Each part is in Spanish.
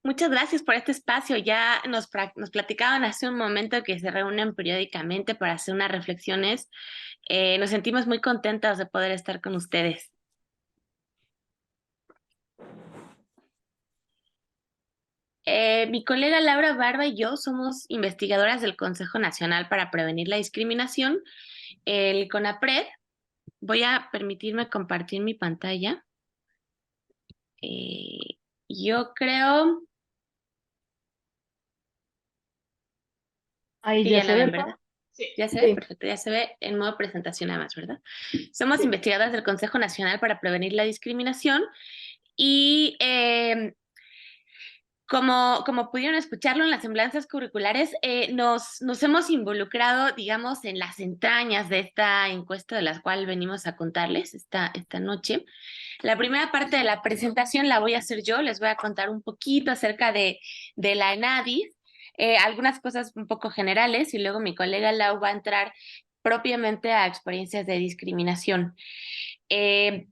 Muchas gracias por este espacio. Ya nos platicaban hace un momento que se reúnen periódicamente para hacer unas reflexiones. Nos sentimos muy contentas de poder estar con ustedes. Mi colega Laura Barba y yo somos investigadoras del Consejo Nacional para Prevenir la Discriminación, el CONAPRED. Voy a permitirme compartir mi pantalla. Yo creo Ahí que ya ya se la ve, ven, ¿no? ¿verdad? Ya se ve, Sí, perfecto, ya se ve en modo presentación nada más, ¿verdad? Somos sí. investigadoras del Consejo Nacional para Prevenir la Discriminación y como pudieron escucharlo en las semblanzas curriculares, nos hemos involucrado, digamos, en las entrañas de esta encuesta de la cual venimos a contarles esta noche. La primera parte de la presentación la voy a hacer yo, les voy a contar un poquito acerca de la ENADIS, algunas cosas un poco generales y luego mi colega Lau va a entrar propiamente a experiencias de discriminación. Eh,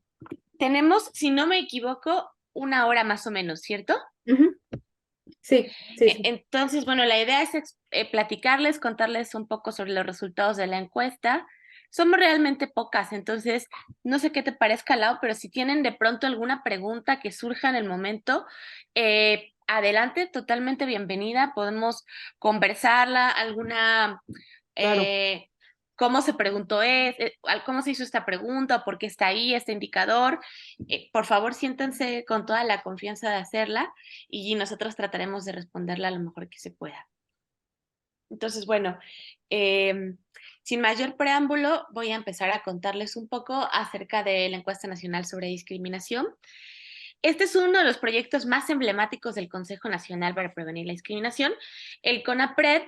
Tenemos, si no me equivoco, una hora más o menos, ¿cierto? Ujú. Sí, sí, sí. Entonces, bueno, la idea es platicarles, contarles un poco sobre los resultados de la encuesta. Somos realmente pocas, entonces no sé qué te parezca, Lau, pero si tienen de pronto alguna pregunta que surja en el momento, adelante, totalmente bienvenida. Podemos conversarla, alguna Claro. eh, cómo se preguntó cómo se hizo esta pregunta, por qué está ahí este indicador. Por favor, siéntense con toda la confianza de hacerla y nosotros trataremos de responderla lo mejor que se pueda. Entonces, bueno, eh, sin mayor preámbulo, voy a empezar a contarles un poco acerca de la encuesta nacional sobre discriminación. Este es uno de los proyectos más emblemáticos del Consejo Nacional para Prevenir la Discriminación. El CONAPRED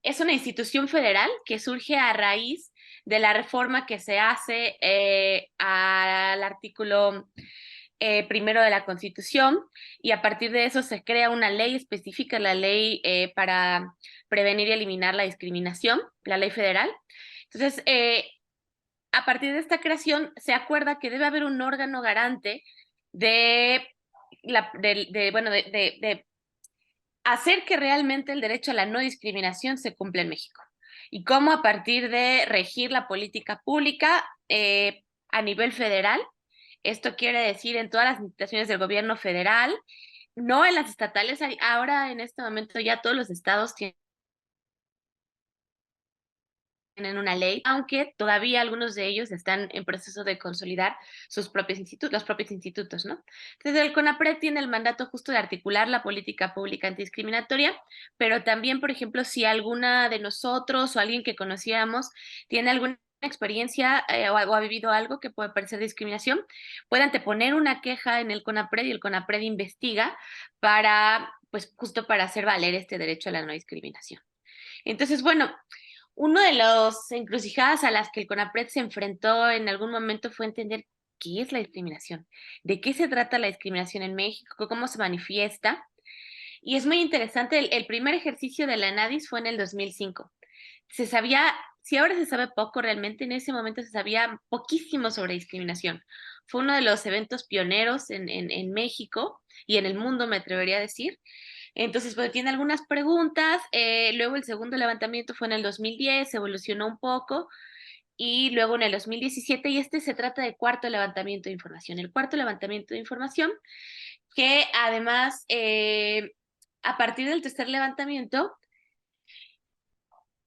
es una institución federal que surge a raíz de la reforma que se hace al artículo primero de la Constitución y a partir de eso se crea una ley específica, la ley para prevenir y eliminar la discriminación, la ley federal. Entonces, a partir de esta creación se acuerda que debe haber un órgano garante de, bueno, de hacer que realmente el derecho a la no discriminación se cumpla en México y cómo a partir de regir la política pública a nivel federal, esto quiere decir en todas las instituciones del gobierno federal, no en las estatales, ahora en este momento ya todos los estados tienen una ley, aunque todavía algunos de ellos están en proceso de consolidar sus propios institutos, los propios institutos, ¿no? Entonces, el CONAPRED tiene el mandato justo de articular la política pública antidiscriminatoria, pero también, por ejemplo, si alguna de nosotros o alguien que conociéramos tiene alguna experiencia o ha vivido algo que puede parecer discriminación, puede anteponer una queja en el CONAPRED y el CONAPRED investiga para, pues, justo para hacer valer este derecho a la no discriminación. Entonces, bueno, uno de los encrucijadas a las que el CONAPRED se enfrentó en algún momento fue entender qué es la discriminación, de qué se trata la discriminación en México, cómo se manifiesta. Y es muy interesante, el primer ejercicio de la ANADIS fue en el 2005. Se sabía, si ahora se sabe poco realmente, en ese momento se sabía poquísimo sobre discriminación. Fue uno de los eventos pioneros en México y en el mundo, me atrevería a decir. Entonces, pues tiene algunas preguntas. Luego el segundo levantamiento fue en el 2010, evolucionó un poco. Y luego en el 2017, y este se trata de cuarto levantamiento de información. El cuarto levantamiento de información, que además, a partir del tercer levantamiento,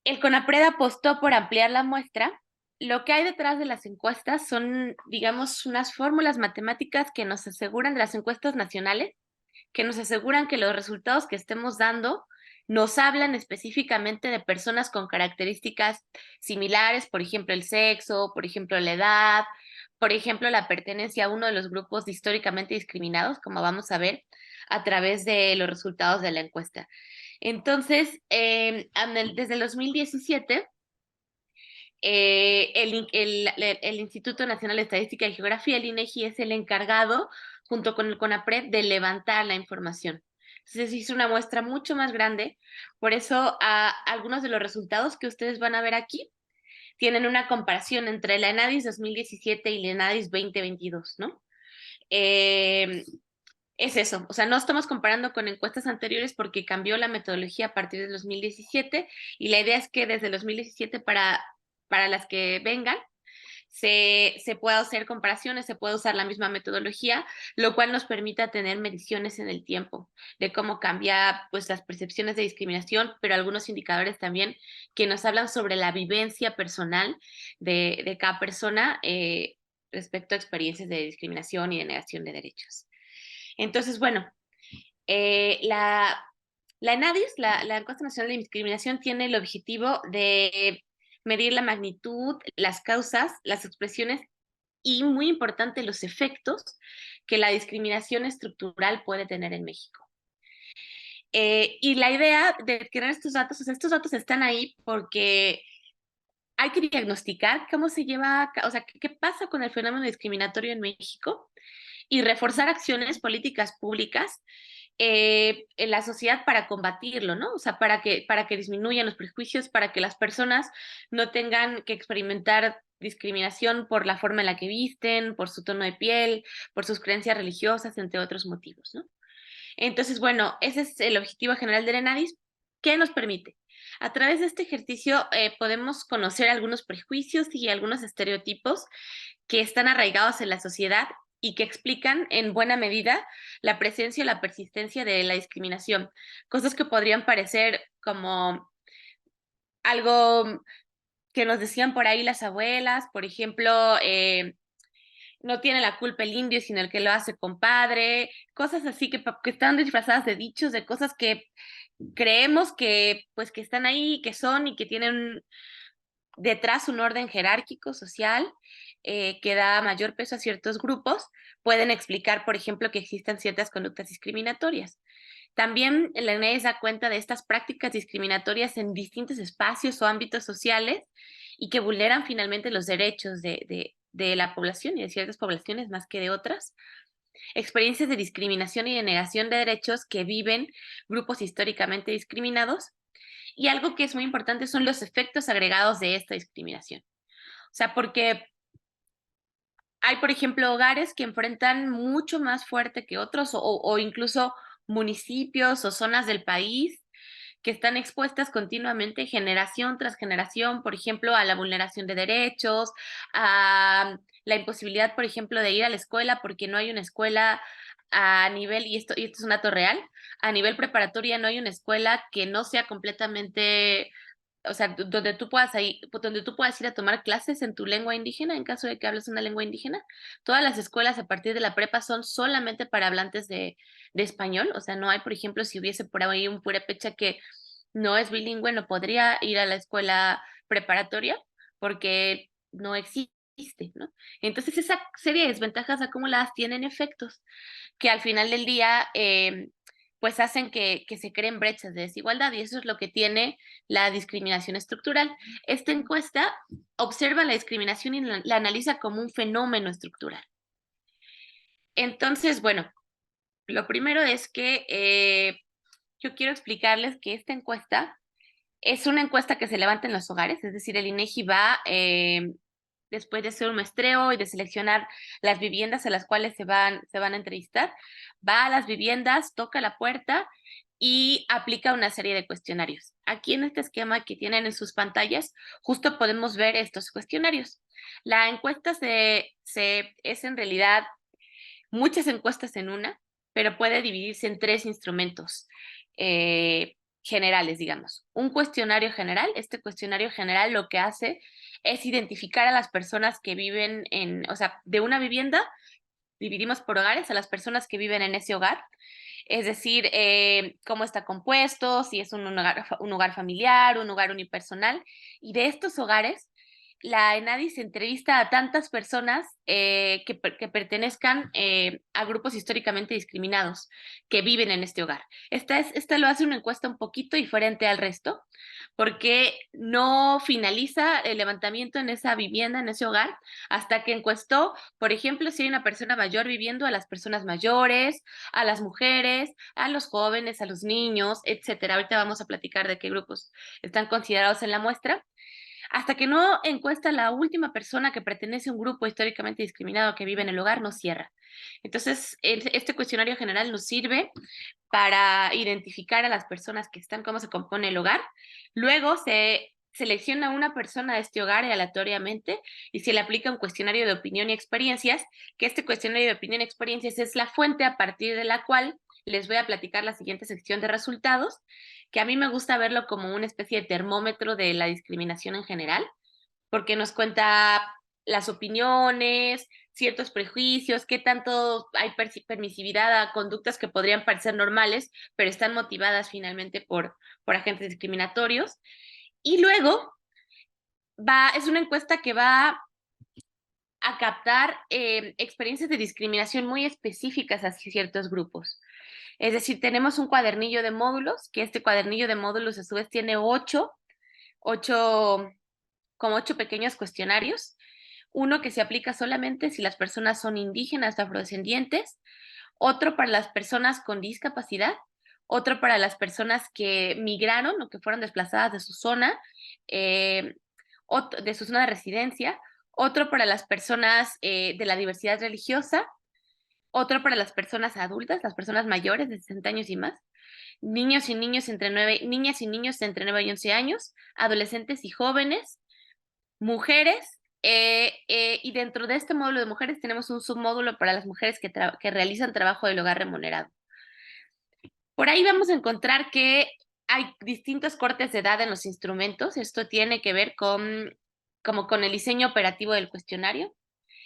el CONAPRED apostó por ampliar la muestra. Lo que hay detrás de las encuestas son, digamos, unas fórmulas matemáticas que nos aseguran de las encuestas nacionales que nos aseguran que los resultados que estemos dando nos hablan específicamente de personas con características similares, por ejemplo, el sexo, por ejemplo, la edad, por ejemplo, la pertenencia a uno de los grupos históricamente discriminados, como vamos a ver a través de los resultados de la encuesta. Entonces, desde el 2017, el Instituto Nacional de Estadística y Geografía, el INEGI, es el encargado, junto con el CONAPRED, de levantar la información. Entonces hizo una muestra mucho más grande, por eso algunos de los resultados que ustedes van a ver aquí tienen una comparación entre la ENADIS 2017 y la ENADIS 2022, ¿no? Eh, Es eso, o sea, no estamos comparando con encuestas anteriores porque cambió la metodología a partir del 2017 y la idea es que desde el 2017 para las que vengan se pueda hacer comparaciones, se puede usar la misma metodología, lo cual nos permita tener mediciones en el tiempo de cómo cambia pues las percepciones de discriminación, pero algunos indicadores también que nos hablan sobre la vivencia personal de cada persona respecto a experiencias de discriminación y de negación de derechos. Entonces, bueno, la ENADIS, la Encuesta Nacional de Discriminación, tiene el objetivo de medir la magnitud, las causas, las expresiones y, muy importante, los efectos que la discriminación estructural puede tener en México. Y la idea de crear estos datos, o sea, estos datos están ahí porque hay que diagnosticar cómo se lleva, o sea, qué pasa con el fenómeno discriminatorio en México y reforzar acciones políticas públicas en la sociedad para combatirlo, ¿no? O sea, para que disminuyan los prejuicios, para que las personas no tengan que experimentar discriminación por la forma en la que visten, por su tono de piel, por sus creencias religiosas, entre otros motivos, ¿no? Entonces, bueno, ese es el objetivo general del ENADIS. ¿Qué nos permite? A través de este ejercicio podemos conocer algunos prejuicios y algunos estereotipos que están arraigados en la sociedad y que explican en buena medida la presencia o la persistencia de la discriminación. Cosas que podrían parecer como algo que nos decían por ahí las abuelas, por ejemplo, no tiene la culpa el indio, sino el que lo hace compadre, cosas así que están disfrazadas de dichos, de cosas que creemos que pues que están ahí, que son y que tienen detrás un orden jerárquico social que da mayor peso a ciertos grupos, pueden explicar, por ejemplo, que existan ciertas conductas discriminatorias. También la ENES da cuenta de estas prácticas discriminatorias en distintos espacios o ámbitos sociales y que vulneran finalmente los derechos de la población y de ciertas poblaciones más que de otras. Experiencias de discriminación y de negación de derechos que viven grupos históricamente discriminados. Y algo que es muy importante son los efectos agregados de esta discriminación. O sea, porque hay, por ejemplo, hogares que enfrentan mucho más fuerte que otros o incluso municipios o zonas del país que están expuestas continuamente, generación tras generación, por ejemplo, a la vulneración de derechos, a la imposibilidad, por ejemplo, de ir a la escuela porque no hay una escuela a nivel, y esto es un dato real, a nivel preparatoria no hay una escuela que no sea completamente, o sea, donde tú puedas ir a tomar clases en tu lengua indígena, en caso de que hables una lengua indígena. Todas las escuelas a partir de la prepa son solamente para hablantes de español, o sea, no hay, por ejemplo, si hubiese por ahí un purépecha que no es bilingüe, no podría ir a la escuela preparatoria porque no existe, ¿no? Entonces, esa serie de desventajas acumuladas tienen efectos que al final del día pues hacen que se creen brechas de desigualdad y eso es lo que tiene la discriminación estructural. Esta encuesta observa la discriminación y la analiza como un fenómeno estructural. Entonces, bueno, lo primero es que yo quiero explicarles que esta encuesta es una encuesta que se levanta en los hogares, es decir, el INEGI va después de hacer un muestreo y de seleccionar las viviendas a las cuales se van a entrevistar, va a las viviendas, toca la puerta y aplica una serie de cuestionarios. Aquí en este esquema que tienen en sus pantallas, justo podemos ver estos cuestionarios. La encuesta es en realidad muchas encuestas en una, pero puede dividirse en tres instrumentos generales, digamos. Un cuestionario general, este cuestionario general lo que hace es identificar a las personas que viven o sea, de una vivienda, dividimos por hogares a las personas que viven en ese hogar, es decir, cómo está compuesto, si es un hogar familiar, un hogar unipersonal, y de estos hogares la ENADIS entrevista a tantas personas que pertenezcan a grupos históricamente discriminados que viven en este hogar. Esta lo hace una encuesta un poquito diferente al resto, porque no finaliza el levantamiento en esa vivienda, en ese hogar, hasta que encuestó, por ejemplo, si hay una persona mayor viviendo, a las personas mayores, a las mujeres, a los jóvenes, a los niños, etcétera. Ahorita vamos a platicar de qué grupos están considerados en la muestra. Hasta que no encuesta la última persona que pertenece a un grupo históricamente discriminado que vive en el hogar, no cierra. Entonces, este cuestionario general nos sirve para identificar a las personas que están, cómo se compone el hogar. Luego se selecciona una persona de este hogar aleatoriamente y se le aplica un cuestionario de opinión y experiencias, que este cuestionario de opinión y experiencias es la fuente a partir de la cual les voy a platicar la siguiente sección de resultados, que a mí me gusta verlo como una especie de termómetro de la discriminación en general, porque nos cuenta las opiniones, ciertos prejuicios, qué tanto hay permisividad a conductas que podrían parecer normales, pero están motivadas finalmente por agentes discriminatorios. Y luego es una encuesta que va a captar experiencias de discriminación muy específicas hacia ciertos grupos. Es decir, tenemos un cuadernillo de módulos, que este cuadernillo de módulos a su vez tiene como 8 pequeños cuestionarios. Uno que se aplica solamente si las personas son indígenas, afrodescendientes, otro para las personas con discapacidad, otro para las personas que migraron o que fueron desplazadas de su zona, de su zona de residencia, otro para las personas de la diversidad religiosa, otro para las personas adultas, las personas mayores de 60 años y más, niñas y niños entre 9 y 11 años, adolescentes y jóvenes, mujeres, y dentro de este módulo de mujeres tenemos un submódulo para las mujeres que realizan trabajo del hogar remunerado. Por ahí vamos a encontrar que hay distintos cortes de edad en los instrumentos. Esto tiene que ver como con el diseño operativo del cuestionario.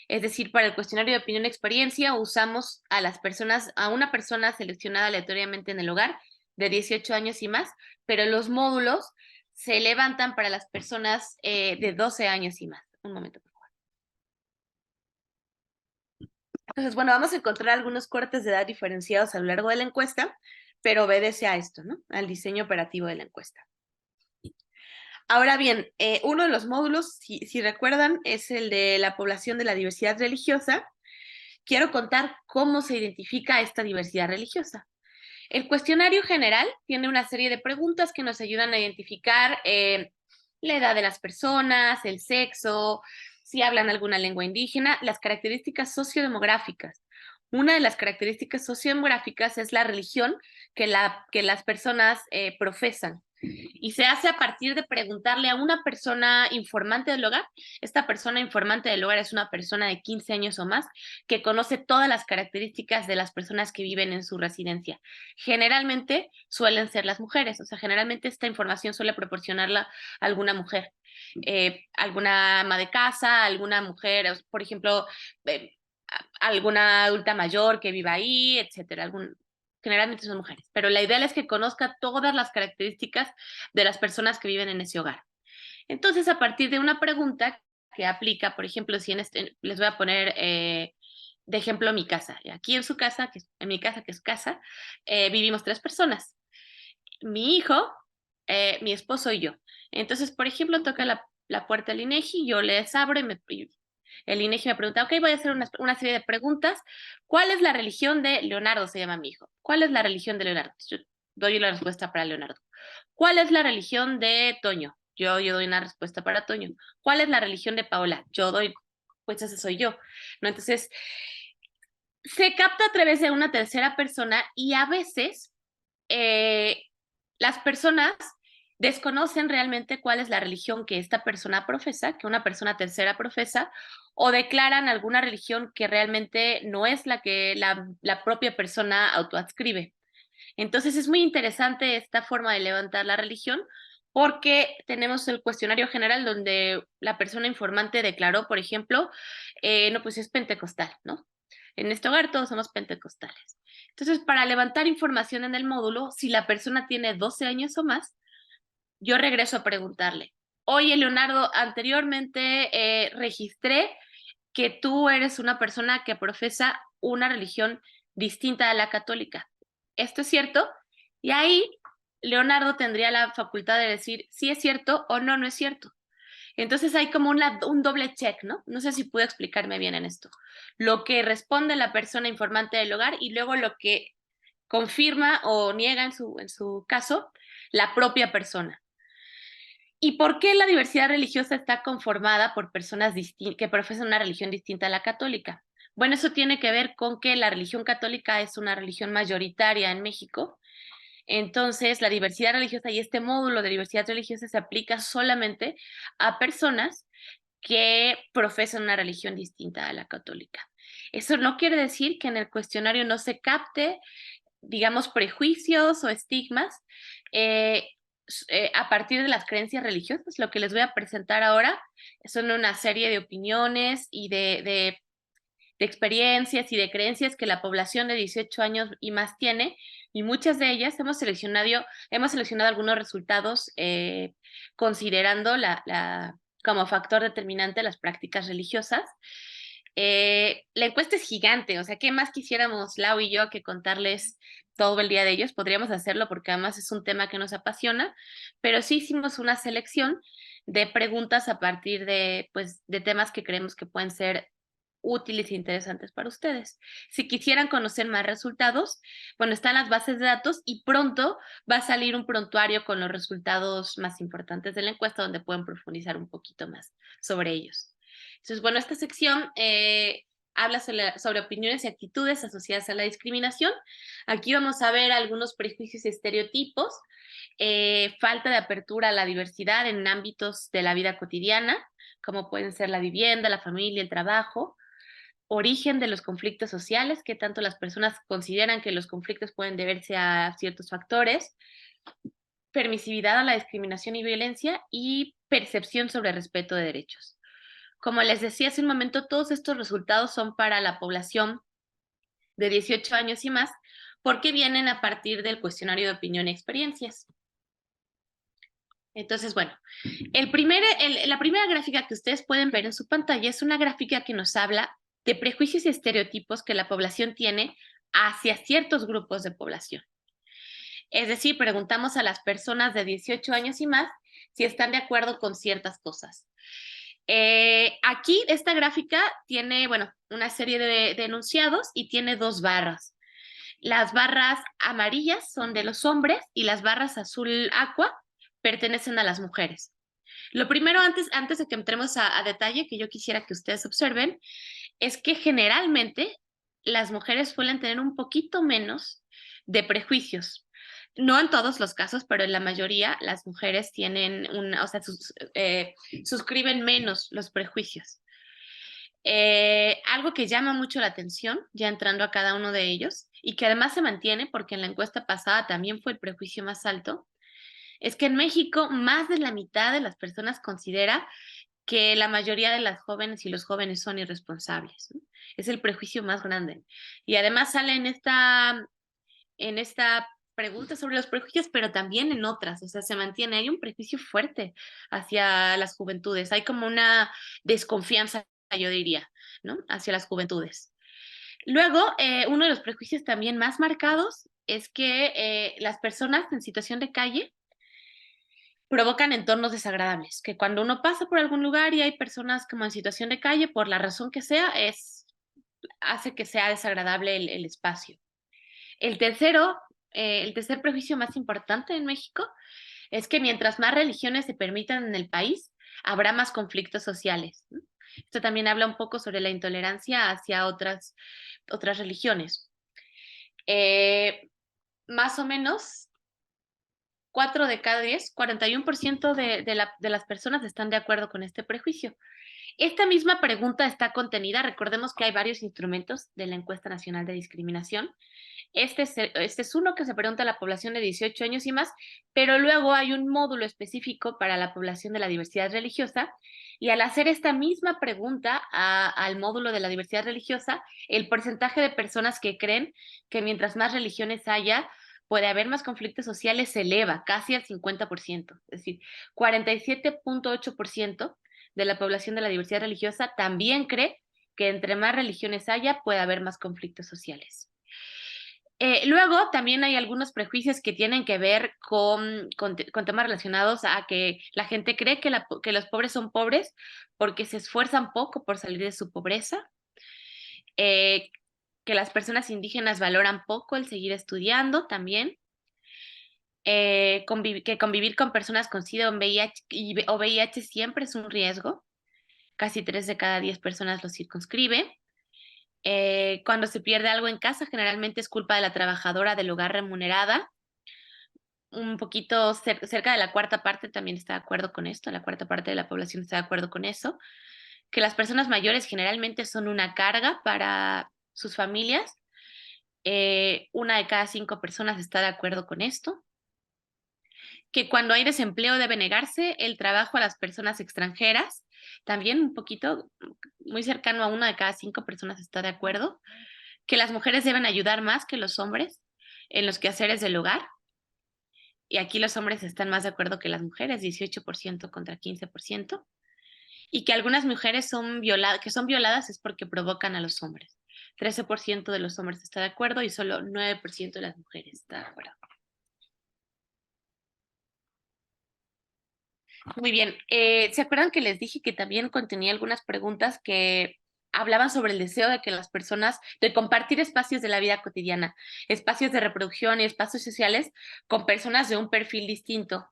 Es decir, para el cuestionario de opinión y experiencia usamos a una persona seleccionada aleatoriamente en el hogar de 18 años y más, pero los módulos se levantan para las personas de 12 años y más. Un momento, por favor. Entonces, bueno, vamos a encontrar algunos cortes de edad diferenciados a lo largo de la encuesta, pero obedece a esto, ¿no? Al diseño operativo de la encuesta. Ahora bien, uno de los módulos, si recuerdan, es el de la población de la diversidad religiosa. Quiero contar cómo se identifica esta diversidad religiosa. El cuestionario general tiene una serie de preguntas que nos ayudan a identificar la edad de las personas, el sexo, si hablan alguna lengua indígena, las características sociodemográficas. Una de las características sociodemográficas es la religión que las personas profesan. Y se hace a partir de preguntarle a una persona informante del hogar. Esta persona informante del hogar es una persona de 15 años o más que conoce todas las características de las personas que viven en su residencia. Generalmente suelen ser las mujeres, o sea, generalmente esta información suele proporcionarla alguna mujer. Alguna ama de casa, alguna mujer, por ejemplo, alguna adulta mayor que viva ahí, etcétera. Generalmente son mujeres, pero la idea es que conozca todas las características de las personas que viven en ese hogar. Entonces, a partir de una pregunta que aplica, por ejemplo, si les voy a poner de ejemplo mi casa. Aquí en mi casa, que es casa, vivimos 3 personas. Mi hijo, mi esposo y yo. Entonces, por ejemplo, toca la puerta del INEGI, yo les abro y el INEGI me pregunta, ok, voy a hacer una serie de preguntas. ¿Cuál es la religión de Leonardo? Se llama mi hijo. ¿Cuál es la religión de Leonardo? Yo doy la respuesta para Leonardo. ¿Cuál es la religión de Toño? Yo doy una respuesta para Toño. ¿Cuál es la religión de Paola? Pues ese soy yo, ¿no? Entonces, se capta a través de una tercera persona y a veces las personas desconocen realmente cuál es la religión que esta persona profesa, que una persona tercera profesa, o declaran alguna religión que realmente no es la que la propia persona autoadscribe. Entonces es muy interesante esta forma de levantar la religión porque tenemos el cuestionario general donde la persona informante declaró, por ejemplo, no, pues es pentecostal, ¿no? En este hogar todos somos pentecostales. Entonces, para levantar información en el módulo, si la persona tiene 12 años o más, yo regreso a preguntarle, oye, Leonardo, anteriormente registré que tú eres una persona que profesa una religión distinta a la católica. ¿Esto es cierto? Y ahí Leonardo tendría la facultad de decir si es cierto o no, no es cierto. Entonces hay como un doble check, ¿no? No sé si puedo explicarme bien en esto. Lo que responde la persona informante del hogar y luego lo que confirma o niega en su caso la propia persona. ¿Y por qué la diversidad religiosa está conformada por personas que profesan una religión distinta a la católica? Bueno, eso tiene que ver con que la religión católica es una religión mayoritaria en México. Entonces, la diversidad religiosa y este módulo de diversidad religiosa se aplica solamente a personas que profesan una religión distinta a la católica. Eso no quiere decir que en el cuestionario no se capte, digamos, prejuicios o estigmas a partir de las creencias religiosas. Lo que les voy a presentar ahora son una serie de opiniones y de experiencias y de creencias que la población de 18 años y más tiene, y muchas de ellas hemos seleccionado algunos resultados considerando como factor determinante las prácticas religiosas. La encuesta es gigante, o sea, ¿qué más quisiéramos Lau y yo que contarles todo el día de ellos? Podríamos hacerlo porque además es un tema que nos apasiona, pero sí hicimos una selección de preguntas a partir de, pues, de temas que creemos que pueden ser útiles e interesantes para ustedes. Si quisieran conocer más resultados, bueno, están las bases de datos y pronto va a salir un prontuario con los resultados más importantes de la encuesta donde pueden profundizar un poquito más sobre ellos. Entonces, bueno, esta sección habla sobre opiniones y actitudes asociadas a la discriminación. Aquí vamos a ver algunos prejuicios y estereotipos, falta de apertura a la diversidad en ámbitos de la vida cotidiana, como pueden ser la vivienda, la familia, el trabajo, origen de los conflictos sociales, que tanto las personas consideran que los conflictos pueden deberse a ciertos factores, permisividad a la discriminación y violencia y percepción sobre respeto de derechos. Como les decía hace un momento, todos estos resultados son para la población de 18 años y más, porque vienen a partir del cuestionario de opinión y experiencias. Entonces, bueno, la primera gráfica que ustedes pueden ver en su pantalla es una gráfica que nos habla de prejuicios y estereotipos que la población tiene hacia ciertos grupos de población. Es decir, preguntamos a las personas de 18 años y más si están de acuerdo con ciertas cosas. Aquí esta gráfica tiene, bueno, una serie de enunciados y tiene dos barras. Las barras amarillas son de los hombres y las barras azul aqua pertenecen a las mujeres. Lo primero, antes de que entremos a detalle, que yo quisiera que ustedes observen, es que generalmente las mujeres suelen tener un poquito menos de prejuicios. No en todos los casos, pero en la mayoría las mujeres tienen o sea, suscriben menos los prejuicios. Algo que llama mucho la atención, ya entrando a cada uno de ellos, y que además se mantiene porque en la encuesta pasada también fue el prejuicio más alto, es que en México más de la mitad de las personas considera que la mayoría de las jóvenes y los jóvenes son irresponsables, ¿no? Es el prejuicio más grande. Y además sale en esta pregunta sobre los prejuicios, pero también en otras, o sea, se mantiene, hay un prejuicio fuerte hacia las juventudes, hay como una desconfianza, yo diría, ¿no? Hacia las juventudes. Luego, uno de los prejuicios también más marcados es que las personas en situación de calle provocan entornos desagradables, que cuando uno pasa por algún lugar y hay personas como en situación de calle, por la razón que sea, hace que sea desagradable el espacio. El tercer prejuicio más importante en México es que mientras más religiones se permitan en el país, habrá más conflictos sociales, ¿no? Esto también habla un poco sobre la intolerancia hacia otras religiones. Más o menos 4 de cada 10, 41% de las personas están de acuerdo con este prejuicio. Esta misma pregunta está contenida, recordemos que hay varios instrumentos de la Encuesta Nacional de Discriminación. Este es uno que se pregunta a la población de 18 años y más, pero luego hay un módulo específico para la población de la diversidad religiosa, y al hacer esta misma pregunta al módulo de la diversidad religiosa, el porcentaje de personas que creen que mientras más religiones haya, puede haber más conflictos sociales se eleva casi al 50%, es decir, 47.8% de la población de la diversidad religiosa también cree que entre más religiones haya, puede haber más conflictos sociales. Luego también hay algunos prejuicios que tienen que ver con temas relacionados a que la gente cree que los pobres son pobres porque se esfuerzan poco por salir de su pobreza, que las personas indígenas valoran poco el seguir estudiando también, que convivir con personas con SIDA o VIH siempre es un riesgo. Casi 3 de cada 10 personas lo circunscribe. Cuando se pierde algo en casa, generalmente es culpa de la trabajadora del hogar remunerada. Un poquito cerca de la cuarta parte también está de acuerdo con esto, la cuarta parte de la población está de acuerdo con eso, que las personas mayores generalmente son una carga para sus familias. Una de cada 5 personas está de acuerdo con esto, que cuando hay desempleo debe negarse el trabajo a las personas extranjeras, también un poquito, muy cercano a una de cada 5 personas está de acuerdo, que las mujeres deben ayudar más que los hombres en los quehaceres del hogar, y aquí los hombres están más de acuerdo que las mujeres, 18% contra 15%, y que algunas mujeres son violadas es porque provocan a los hombres. 13% de los hombres está de acuerdo y solo 9% de las mujeres está de acuerdo. Muy bien. ¿Se acuerdan que les dije que también contenía algunas preguntas que hablaban sobre el deseo de que las personas, de compartir espacios de la vida cotidiana, espacios de reproducción y espacios sociales con personas de un perfil distinto?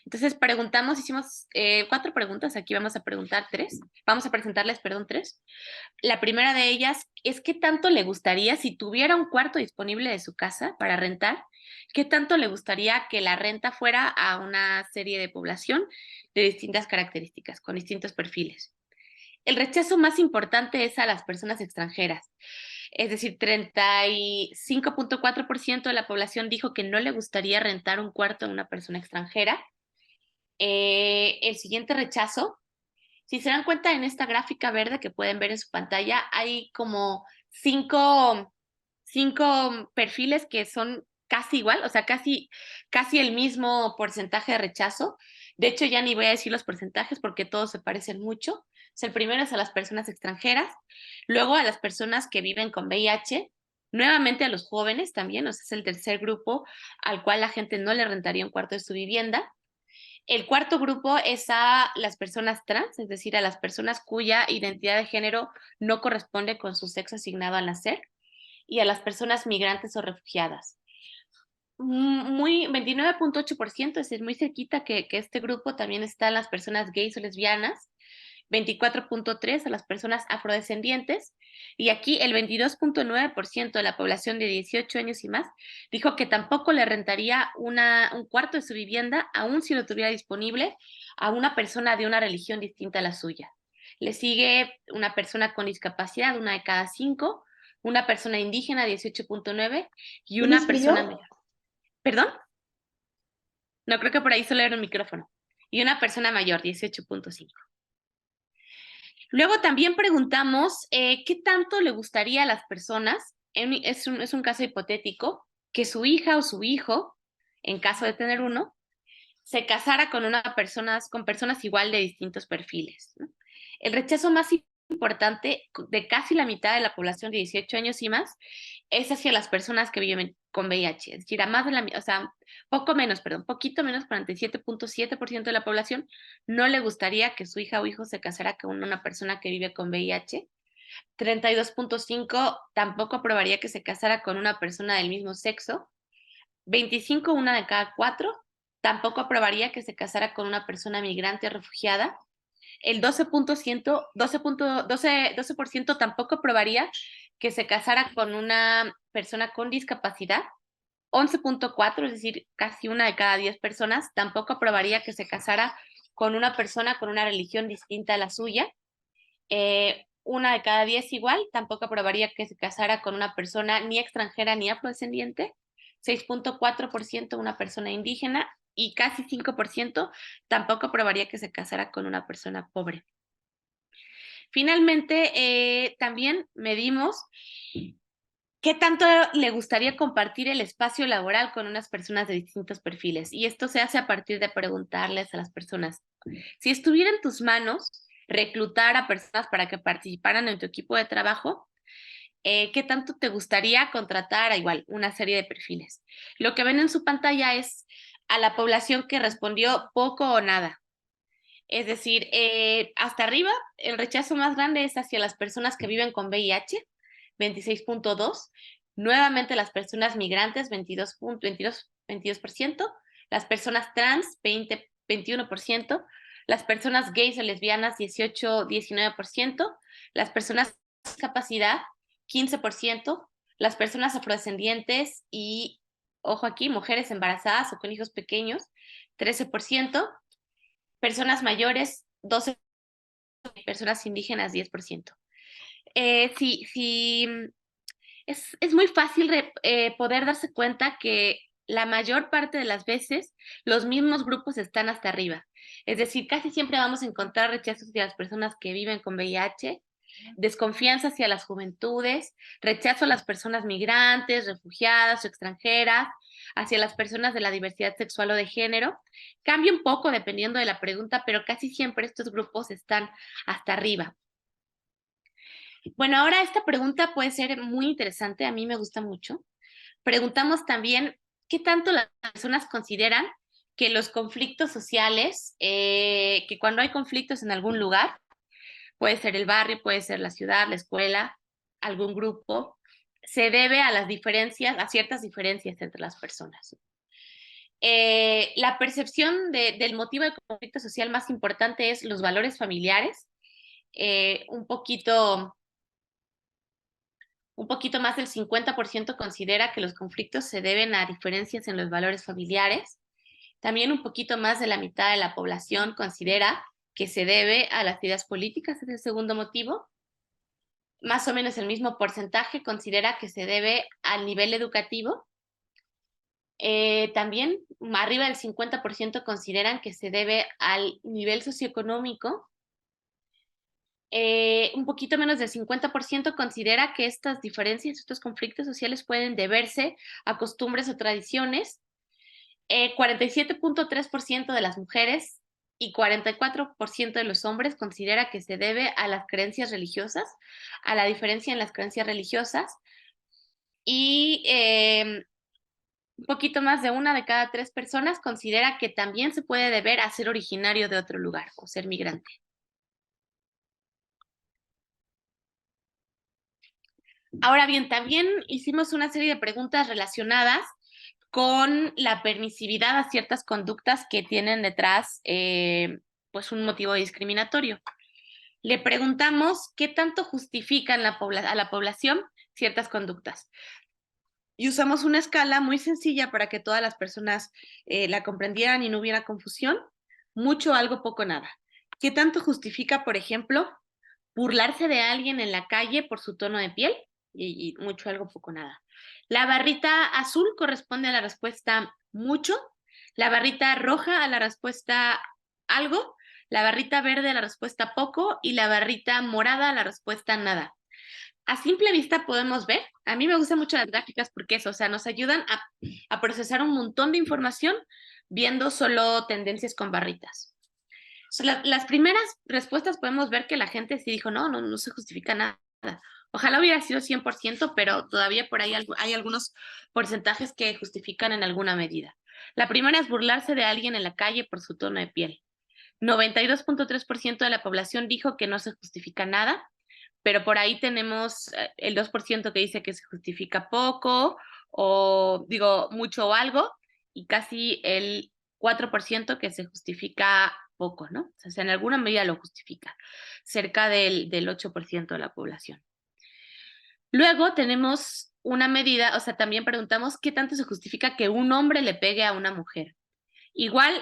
Entonces preguntamos, hicimos 4 preguntas, aquí vamos a preguntar 3, vamos a presentarles, perdón, 3. La primera de ellas es qué tanto le gustaría, si tuviera un cuarto disponible de su casa para rentar, qué tanto le gustaría que la renta fuera a una serie de población de distintas características, con distintos perfiles. El rechazo más importante es a las personas extranjeras, es decir, 35.4% de la población dijo que no le gustaría rentar un cuarto a una persona extranjera. El siguiente rechazo, si se dan cuenta en esta gráfica verde que pueden ver en su pantalla, hay como 5 perfiles que son casi igual, o sea, casi el mismo porcentaje de rechazo. De hecho, ya ni voy a decir los porcentajes porque todos se parecen mucho. O sea, el primero es a las personas extranjeras, luego a las personas que viven con VIH, nuevamente a los jóvenes también, o sea, es el tercer grupo al cual la gente no le rentaría un cuarto de su vivienda. El cuarto grupo es a las personas trans, es decir, a las personas cuya identidad de género no corresponde con su sexo asignado al nacer, y a las personas migrantes o refugiadas. Muy 29.8%, es decir, muy cerquita que este grupo también están las personas gays o lesbianas, 24.3% a las personas afrodescendientes, y aquí el 22.9% de la población de 18 años y más dijo que tampoco le rentaría un cuarto de su vivienda, aun si lo tuviera disponible, a una persona de una religión distinta a la suya. Le sigue una persona con discapacidad, una de cada 5, una persona indígena, 18.9, y ¿Quién una escribió? persona mayor. ¿Perdón? No, creo que por ahí solo era un micrófono. Y una persona mayor, 18.5. Luego también preguntamos qué tanto le gustaría a las personas, es un caso hipotético, que su hija o su hijo, en caso de tener uno, se casara con personas igual de distintos perfiles, ¿no? El rechazo más importante de casi la mitad de la población de 18 años y más es hacia las personas que viven con VIH, es decir, a más de o sea, poquito menos, 47.7% de la población no le gustaría que su hija o hijo se casara con una persona que vive con VIH. 32.5 tampoco aprobaría que se casara con una persona del mismo sexo. 25, una de cada 4, tampoco aprobaría que se casara con una persona migrante o refugiada. El 12% tampoco aprobaría que se casara con una persona con discapacidad. 11.4, es decir, casi una de cada 10 personas, tampoco aprobaría que se casara con una persona con una religión distinta a la suya. Una de cada 10 igual, tampoco aprobaría que se casara con una persona ni extranjera ni afrodescendiente. 6.4% una persona indígena, y casi 5% tampoco aprobaría que se casara con una persona pobre. Finalmente, también medimos qué tanto le gustaría compartir el espacio laboral con unas personas de distintos perfiles. Y esto se hace a partir de preguntarles a las personas, si estuviera en tus manos reclutar a personas para que participaran en tu equipo de trabajo, ¿qué tanto te gustaría contratar a igual una serie de perfiles? Lo que ven en su pantalla es a la población que respondió poco o nada. Es decir, hasta arriba, el rechazo más grande es hacia las personas que viven con VIH, 26.2. Nuevamente las personas migrantes, 22 22%, las personas trans, 21%, las personas gays o lesbianas, 19%, las personas con discapacidad, 15%, las personas afrodescendientes y, ojo aquí, mujeres embarazadas o con hijos pequeños, 13%, personas mayores, 12%, personas indígenas, 10%. Sí, es muy fácil poder darse cuenta que la mayor parte de las veces los mismos grupos están hasta arriba. Es decir, casi siempre vamos a encontrar rechazos hacia las personas que viven con VIH, desconfianza hacia las juventudes, rechazo a las personas migrantes, refugiadas o extranjeras, hacia las personas de la diversidad sexual o de género. Cambia un poco dependiendo de la pregunta, pero casi siempre estos grupos están hasta arriba. Bueno, ahora esta pregunta puede ser muy interesante, a mí me gusta mucho. Preguntamos también, ¿qué tanto las personas consideran que los conflictos sociales, que cuando hay conflictos en algún lugar, puede ser el barrio, puede ser la ciudad, la escuela, algún grupo, se debe a las diferencias, a ciertas diferencias entre las personas? La percepción del motivo de conflicto social más importante es los valores familiares, un poquito más del 50% considera que los conflictos se deben a diferencias en los valores familiares. También un poquito más de la mitad de la población considera que se debe a las ideas políticas, es el segundo motivo. Más o menos el mismo porcentaje considera que se debe al nivel educativo. También arriba del 50% consideran que se debe al nivel socioeconómico. Un poquito menos del 50% considera que estas diferencias, estos conflictos sociales pueden deberse a costumbres o tradiciones. 47.3% de las mujeres y 44% de los hombres considera que se debe a las creencias religiosas, a la diferencia en las creencias religiosas. Y un poquito más de 1 de cada 3 personas considera que también se puede deber a ser originario de otro lugar o ser migrante. Ahora bien, también hicimos una serie de preguntas relacionadas con la permisividad a ciertas conductas que tienen detrás pues un motivo discriminatorio. Le preguntamos qué tanto justifican a la población ciertas conductas. Y usamos una escala muy sencilla para que todas las personas la comprendieran y no hubiera confusión. Mucho, algo, poco, nada. ¿Qué tanto justifica, por ejemplo, burlarse de alguien en la calle por su tono de piel? Y mucho, algo, poco, nada. La barrita azul corresponde a la respuesta mucho, la barrita roja a la respuesta algo, la barrita verde a la respuesta poco y la barrita morada a la respuesta nada. A simple vista podemos ver, a mí me gustan mucho las gráficas porque eso, o sea, nos ayudan a procesar un montón de información viendo solo tendencias con barritas. Las primeras respuestas podemos ver que la gente sí dijo, no se justifica nada. Ojalá hubiera sido 100%, pero todavía por ahí hay algunos porcentajes que justifican en alguna medida. La primera es burlarse de alguien en la calle por su tono de piel. 92.3% de la población dijo que no se justifica nada, pero por ahí tenemos el 2% que dice que se justifica poco, o digo, mucho o algo, y casi el 4% que se justifica poco, ¿no? O sea, en alguna medida lo justifica, cerca del 8% de la población. Luego tenemos una medida, o sea, también preguntamos qué tanto se justifica que un hombre le pegue a una mujer. Igual,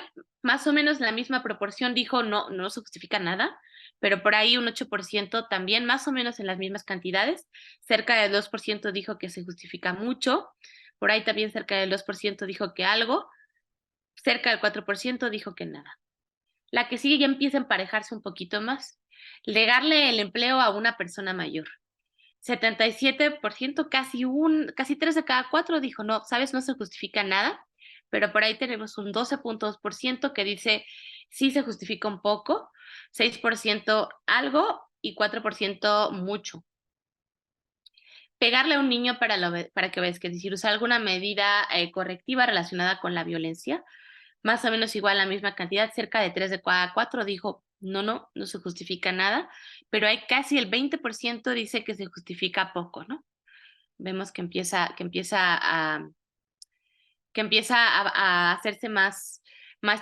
más o menos la misma proporción dijo no se justifica nada, pero por ahí un 8% también más o menos en las mismas cantidades. Cerca del 2% dijo que se justifica mucho, por ahí también cerca del 2% dijo que algo, cerca del 4% dijo que nada. La que sigue ya empieza a emparejarse un poquito más. Negarle el empleo a una persona mayor. 77%, casi 3 de cada 4 dijo, no, sabes, no se justifica nada, pero por ahí tenemos un 12.2% que dice, sí se justifica un poco, 6% algo y 4% mucho. Pegarle a un niño para que obedezca, es decir, usar alguna medida correctiva relacionada con la violencia, más o menos igual la misma cantidad, cerca de 3 de cada 4 dijo, no se justifica nada, pero hay casi el 20% dice que se justifica poco, ¿no? Vemos que empieza que empieza a hacerse más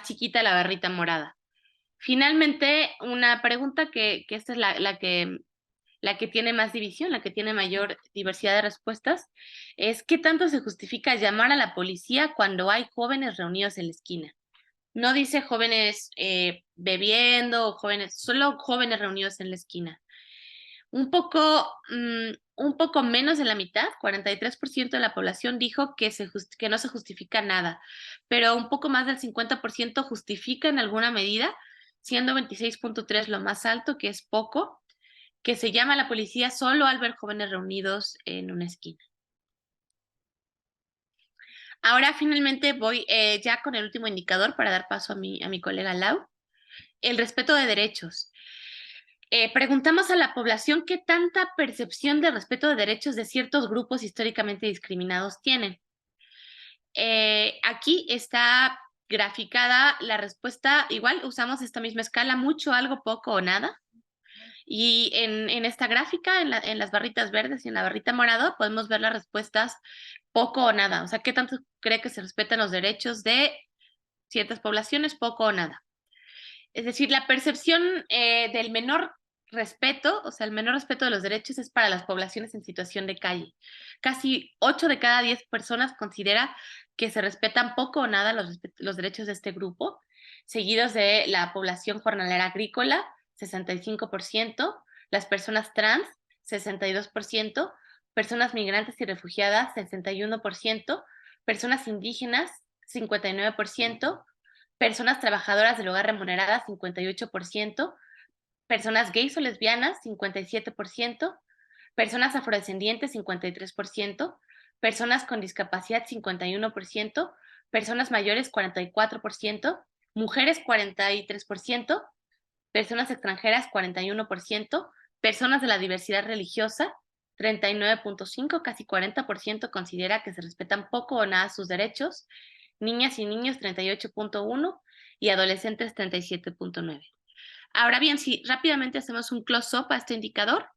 chiquita la barrita morada. Finalmente, una pregunta que esta es la que tiene más división, la que tiene mayor diversidad de respuestas, es ¿qué tanto se justifica llamar a la policía cuando hay jóvenes reunidos en la esquina? No dice jóvenes bebiendo o jóvenes, solo jóvenes reunidos en la esquina. Un poco menos de la mitad, 43% de la población dijo que no se justifica nada, pero un poco más del 50% justifica en alguna medida, siendo 26.3 lo más alto, que es poco, que se llama a la policía solo al ver jóvenes reunidos en una esquina. Ahora finalmente voy ya con el último indicador para dar paso a mi colega Lau, el respeto de derechos. Preguntamos a la población qué tanta percepción de respeto de derechos de ciertos grupos históricamente discriminados tienen. Aquí está graficada la respuesta, igual usamos esta misma escala, mucho, algo, poco o nada. Y en esta gráfica, en las barritas verdes y en la barrita morada, podemos ver las respuestas poco o nada. O sea, qué tanto cree que se respetan los derechos de ciertas poblaciones, poco o nada. Es decir, la percepción del menor respeto, o sea, el menor respeto de los derechos es para las poblaciones en situación de calle. Casi 8 de cada 10 personas considera que se respetan poco o nada los derechos de este grupo, seguidos de la población jornalera agrícola, 65%, las personas trans, 62%, personas migrantes y refugiadas, 61%, personas indígenas, 59%, personas trabajadoras del hogar remuneradas, 58%, personas gays o lesbianas, 57%, personas afrodescendientes, 53%, personas con discapacidad, 51%, personas mayores, 44%, mujeres, 43%, personas extranjeras, 41%, personas de la diversidad religiosa, 39.5%, casi 40% considera que se respetan poco o nada sus derechos, niñas y niños 38.1% y adolescentes 37.9%. Ahora bien, si rápidamente hacemos un close-up a este indicador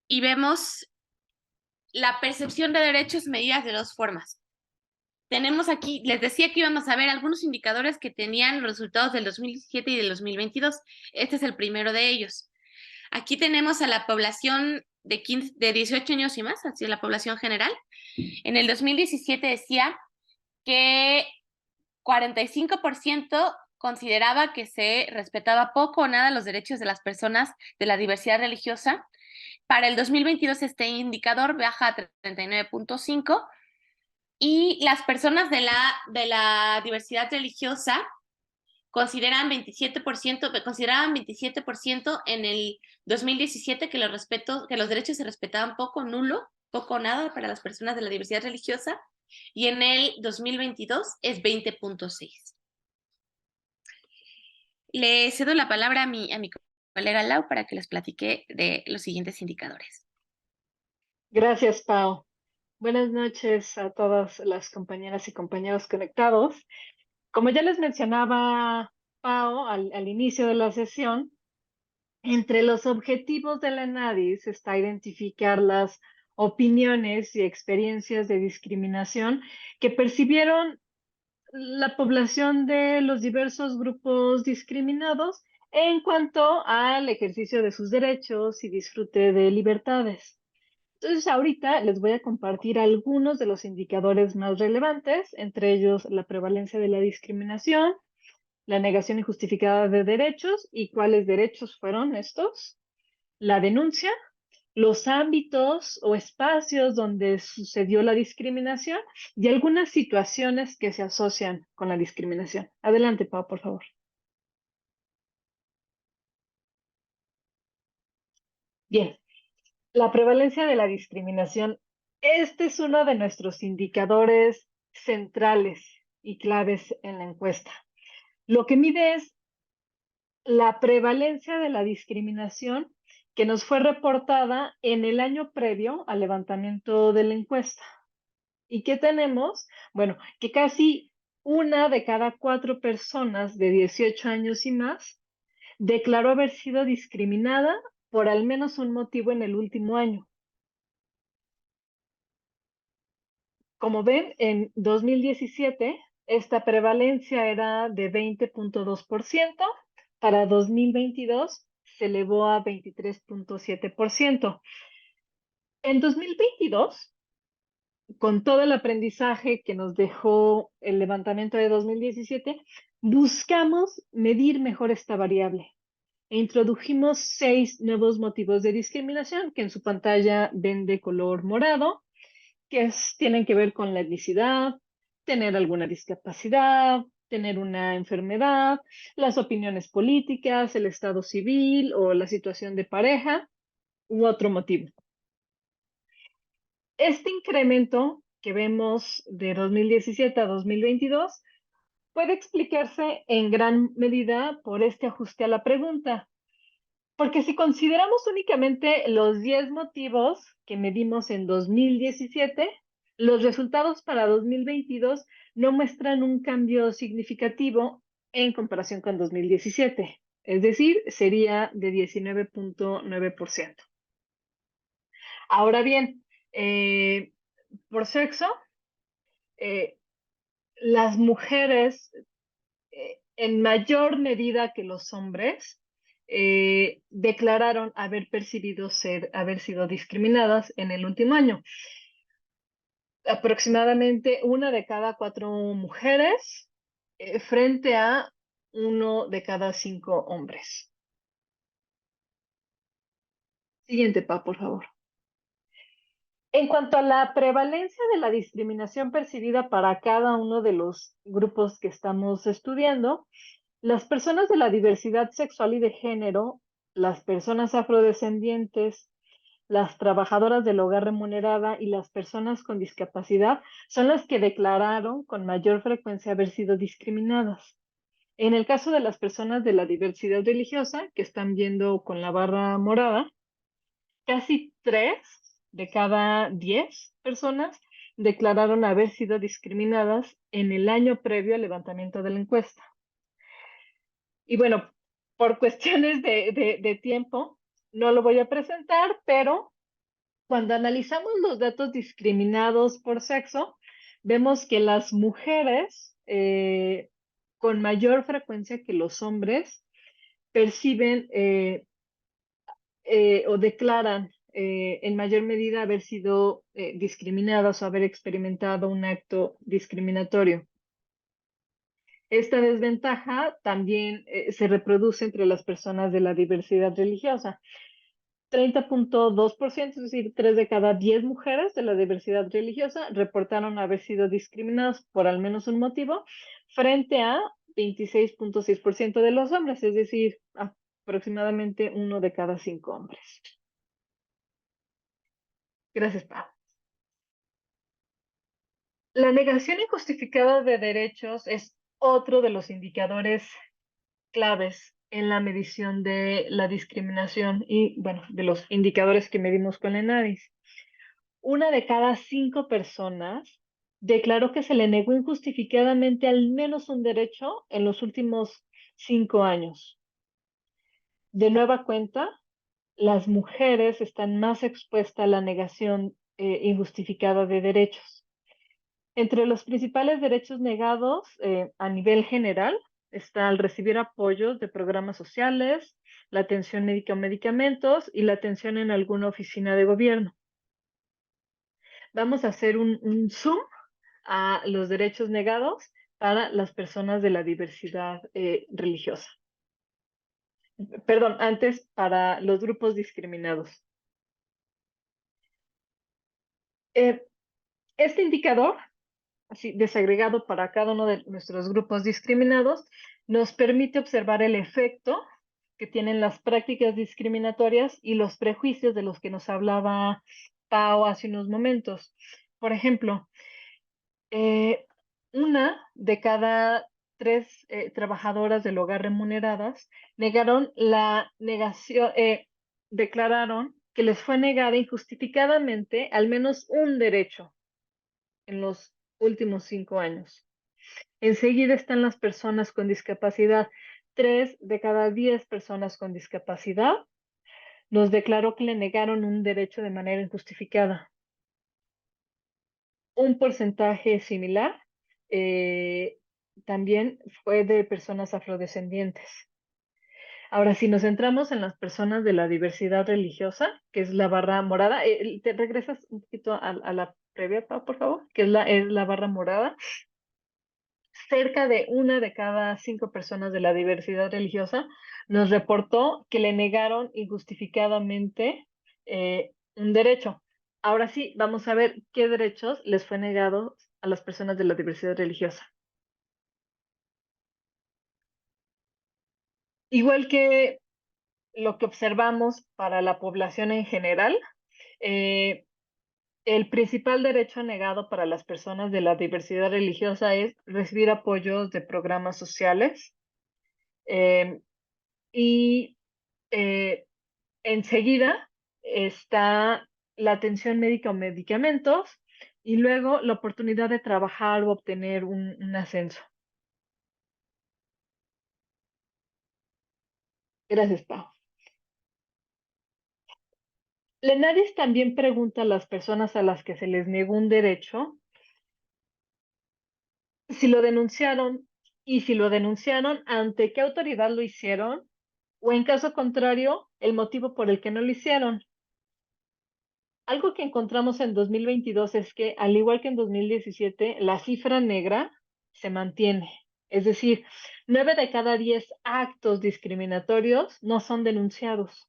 y vemos la percepción de derechos medidas de dos formas. Tenemos aquí, les decía que íbamos a ver algunos indicadores que tenían los resultados del 2017 y del 2022. Este es el primero de ellos. Aquí tenemos a la población de 18 años y más, así es la población general. En el 2017 decía que 45% consideraba que se respetaba poco o nada los derechos de las personas de la diversidad religiosa. Para el 2022 este indicador baja a 39.5% y las personas de la diversidad religiosa consideraban 27% en el 2017 que los derechos se respetaban poco, nulo, poco o nada para las personas de la diversidad religiosa, y en el 2022 es 20.6%. Le cedo la palabra a mi colega Lau para que les platique de los siguientes indicadores. Gracias, Pau. Buenas noches a todas las compañeras y compañeros conectados. Como ya les mencionaba Pau al inicio de la sesión, entre los objetivos de la ENADIS está identificar las opiniones y experiencias de discriminación que percibieron la población de los diversos grupos discriminados en cuanto al ejercicio de sus derechos y disfrute de libertades. Entonces, ahorita les voy a compartir algunos de los indicadores más relevantes, entre ellos la prevalencia de la discriminación, la negación injustificada de derechos y cuáles derechos fueron estos, la denuncia, los ámbitos o espacios donde sucedió la discriminación y algunas situaciones que se asocian con la discriminación. Adelante, Pau, por favor. Bien, la prevalencia de la discriminación. Este es uno de nuestros indicadores centrales y claves en la encuesta. Lo que mide es la prevalencia de la discriminación que nos fue reportada en el año previo al levantamiento de la encuesta. ¿Y qué tenemos? Bueno, que casi 1 de cada 4 personas de 18 años y más declaró haber sido discriminada por al menos un motivo en el último año. Como ven, en 2017 esta prevalencia era de 20.2%, para 2022 se elevó a 23.7%. En 2022, con todo el aprendizaje que nos dejó el levantamiento de 2017, buscamos medir mejor esta variable e introdujimos 6 nuevos motivos de discriminación que en su pantalla ven de color morado, tienen que ver con la etnicidad, tener alguna discapacidad, tener una enfermedad, las opiniones políticas, el estado civil o la situación de pareja u otro motivo. Este incremento que vemos de 2017 a 2022 puede explicarse en gran medida por este ajuste a la pregunta. Porque si consideramos únicamente los 10 motivos que medimos en 2017, los resultados para 2022 no muestran un cambio significativo en comparación con 2017. Es decir, sería de 19.9%. Ahora bien, por sexo, eh, las mujeres en mayor medida que los hombres declararon haber sido discriminadas en el último año. Aproximadamente 1 de cada 4 mujeres frente a 1 de cada 5 hombres. Siguiente, por favor. En cuanto a la prevalencia de la discriminación percibida para cada uno de los grupos que estamos estudiando, las personas de la diversidad sexual y de género, las personas afrodescendientes, las trabajadoras del hogar remunerada y las personas con discapacidad son las que declararon con mayor frecuencia haber sido discriminadas. En el caso de las personas de la diversidad religiosa, que están viendo con la barra morada, casi 3 de cada 10 personas declararon haber sido discriminadas en el año previo al levantamiento de la encuesta. Y bueno, por cuestiones de tiempo, no lo voy a presentar, pero cuando analizamos los datos discriminados por sexo, vemos que las mujeres con mayor frecuencia que los hombres perciben o declaran en mayor medida haber sido discriminadas o haber experimentado un acto discriminatorio. Esta desventaja también se reproduce entre las personas de la diversidad religiosa. 30.2%, es decir, 3 de cada 10 mujeres de la diversidad religiosa reportaron haber sido discriminadas por al menos un motivo, frente a 26.6% de los hombres, es decir, aproximadamente 1 de cada 5 hombres. Gracias, Pau. La negación injustificada de derechos es otro de los indicadores claves en la medición de la discriminación y, bueno, de los indicadores que medimos con la ENADIS. 1 de cada 5 personas declaró que se le negó injustificadamente al menos un derecho en los últimos 5 años. De nueva cuenta, las mujeres están más expuestas a la negación injustificada de derechos. Entre los principales derechos negados a nivel general está el recibir apoyos de programas sociales, la atención médica o medicamentos y la atención en alguna oficina de gobierno. Vamos a hacer un zoom a los derechos negados para las personas de la diversidad religiosa. Perdón, antes para los grupos discriminados. Este indicador, así desagregado para cada uno de nuestros grupos discriminados, nos permite observar el efecto que tienen las prácticas discriminatorias y los prejuicios de los que nos hablaba Pau hace unos momentos. Por ejemplo, 1 de cada 3 trabajadoras del hogar remuneradas declararon que les fue negada injustificadamente al menos un derecho en los últimos 5 años. Enseguida están las personas con discapacidad. 3 de cada 10 personas con discapacidad nos declaró que le negaron un derecho de manera injustificada. Un porcentaje similar también fue de personas afrodescendientes. Ahora, si nos centramos en las personas de la diversidad religiosa, que es la barra morada, ¿te regresas un poquito a la previa, Pau, por favor? Que es la barra morada. Cerca de una de cada 5 personas de la diversidad religiosa nos reportó que le negaron injustificadamente un derecho. Ahora sí, vamos a ver qué derechos les fue negado a las personas de la diversidad religiosa. Igual que lo que observamos para la población en general, eh, el principal derecho negado para las personas de la diversidad religiosa es recibir apoyos de programas sociales eh, y eh, enseguida está la atención médica o medicamentos y luego la oportunidad de trabajar o obtener un ascenso. Gracias, Pau. Lenadis también pregunta a las personas a las que se les negó un derecho si lo denunciaron y si lo denunciaron, ante qué autoridad lo hicieron o en caso contrario, el motivo por el que no lo hicieron. Algo que encontramos en 2022 es que, al igual que en 2017, la cifra negra se mantiene. Es decir, 9 de cada 10 actos discriminatorios no son denunciados.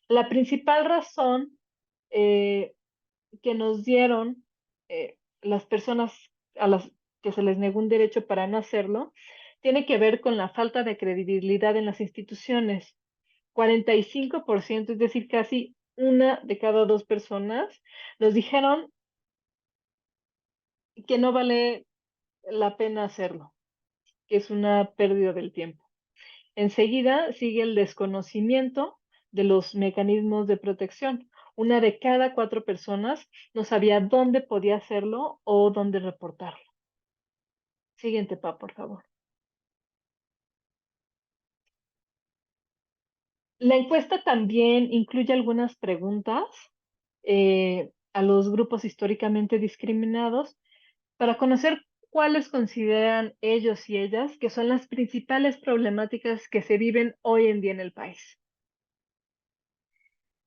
La principal razón eh, que nos dieron las personas a las que se les negó un derecho para no hacerlo tiene que ver con la falta de credibilidad en las instituciones. 45%, es decir, casi una de cada 2 personas, nos dijeron que no vale la pena hacerlo, que es una pérdida del tiempo. Enseguida sigue el desconocimiento de los mecanismos de protección. Una de cada 4 personas no sabía dónde podía hacerlo o dónde reportarlo. Siguiente, por favor. La encuesta también incluye algunas preguntas a los grupos históricamente discriminados para conocer cuáles consideran ellos y ellas que son las principales problemáticas que se viven hoy en día en el país.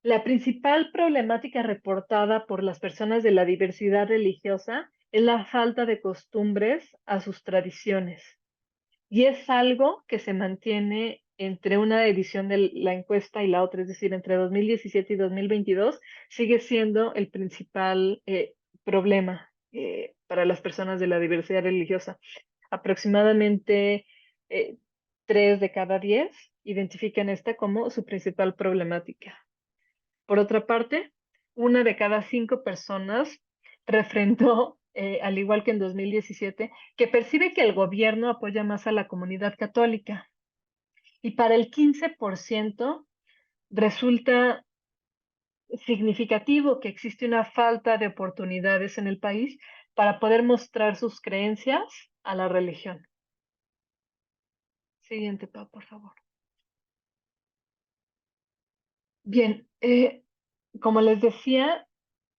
La principal problemática reportada por las personas de la diversidad religiosa es la falta de costumbres a sus tradiciones. Y es algo que se mantiene entre una edición de la encuesta y la otra, es decir, entre 2017 y 2022, sigue siendo el principal problema para las personas de la diversidad religiosa. Aproximadamente eh, 3 de cada 10 identifican esta como su principal problemática. Por otra parte, una de cada 5 personas refrendó, al igual que en 2017, que percibe que el gobierno apoya más a la comunidad católica. Y para el 15% resulta significativo que existe una falta de oportunidades en el país para poder mostrar sus creencias a la religión. Siguiente, por favor. Bien, como les decía,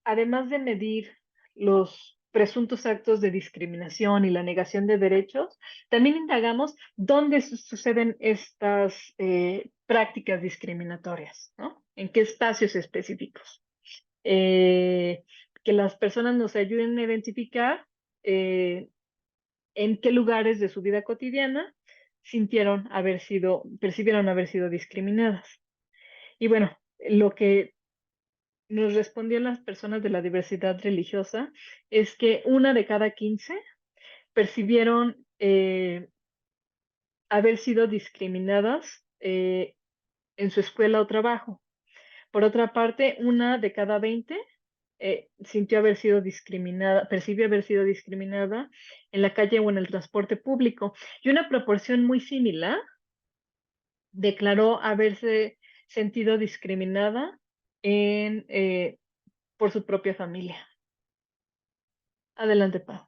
además de medir los presuntos actos de discriminación y la negación de derechos, también indagamos dónde suceden estas prácticas discriminatorias, ¿no? En qué espacios específicos. Eh, que las personas nos ayuden a identificar en qué lugares de su vida cotidiana percibieron haber sido discriminadas. Y bueno, lo que nos respondían las personas de la diversidad religiosa es que una de cada 15 percibieron haber sido discriminadas en su escuela o trabajo. Por otra parte, una de cada 20 sintió haber sido discriminada, percibió haber sido discriminada en la calle o en el transporte público. Y una proporción muy similar declaró haberse sentido discriminada por su propia familia. Adelante, Pau.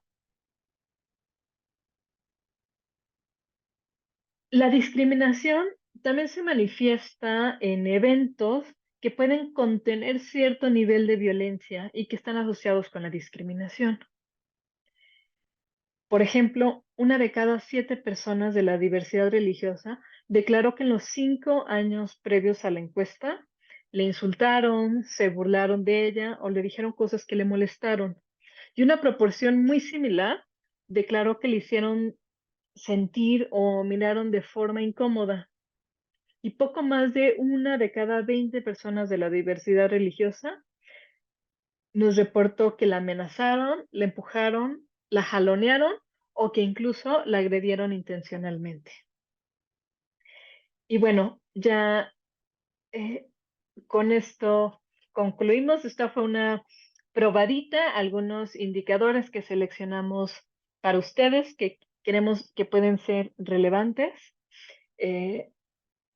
La discriminación también se manifiesta en eventos que pueden contener cierto nivel de violencia y que están asociados con la discriminación. Por ejemplo, una de cada 7 personas de la diversidad religiosa declaró que en los 5 años previos a la encuesta le insultaron, se burlaron de ella o le dijeron cosas que le molestaron. Y una proporción muy similar declaró que le hicieron sentir o miraron de forma incómoda. Y poco más de una de cada 20 personas de la diversidad religiosa nos reportó que la amenazaron, la empujaron, la jalonearon o que incluso la agredieron intencionalmente. Y bueno, ya eh, con esto concluimos. Esta fue una probadita, algunos indicadores que seleccionamos para ustedes que queremos que pueden ser relevantes. Eh,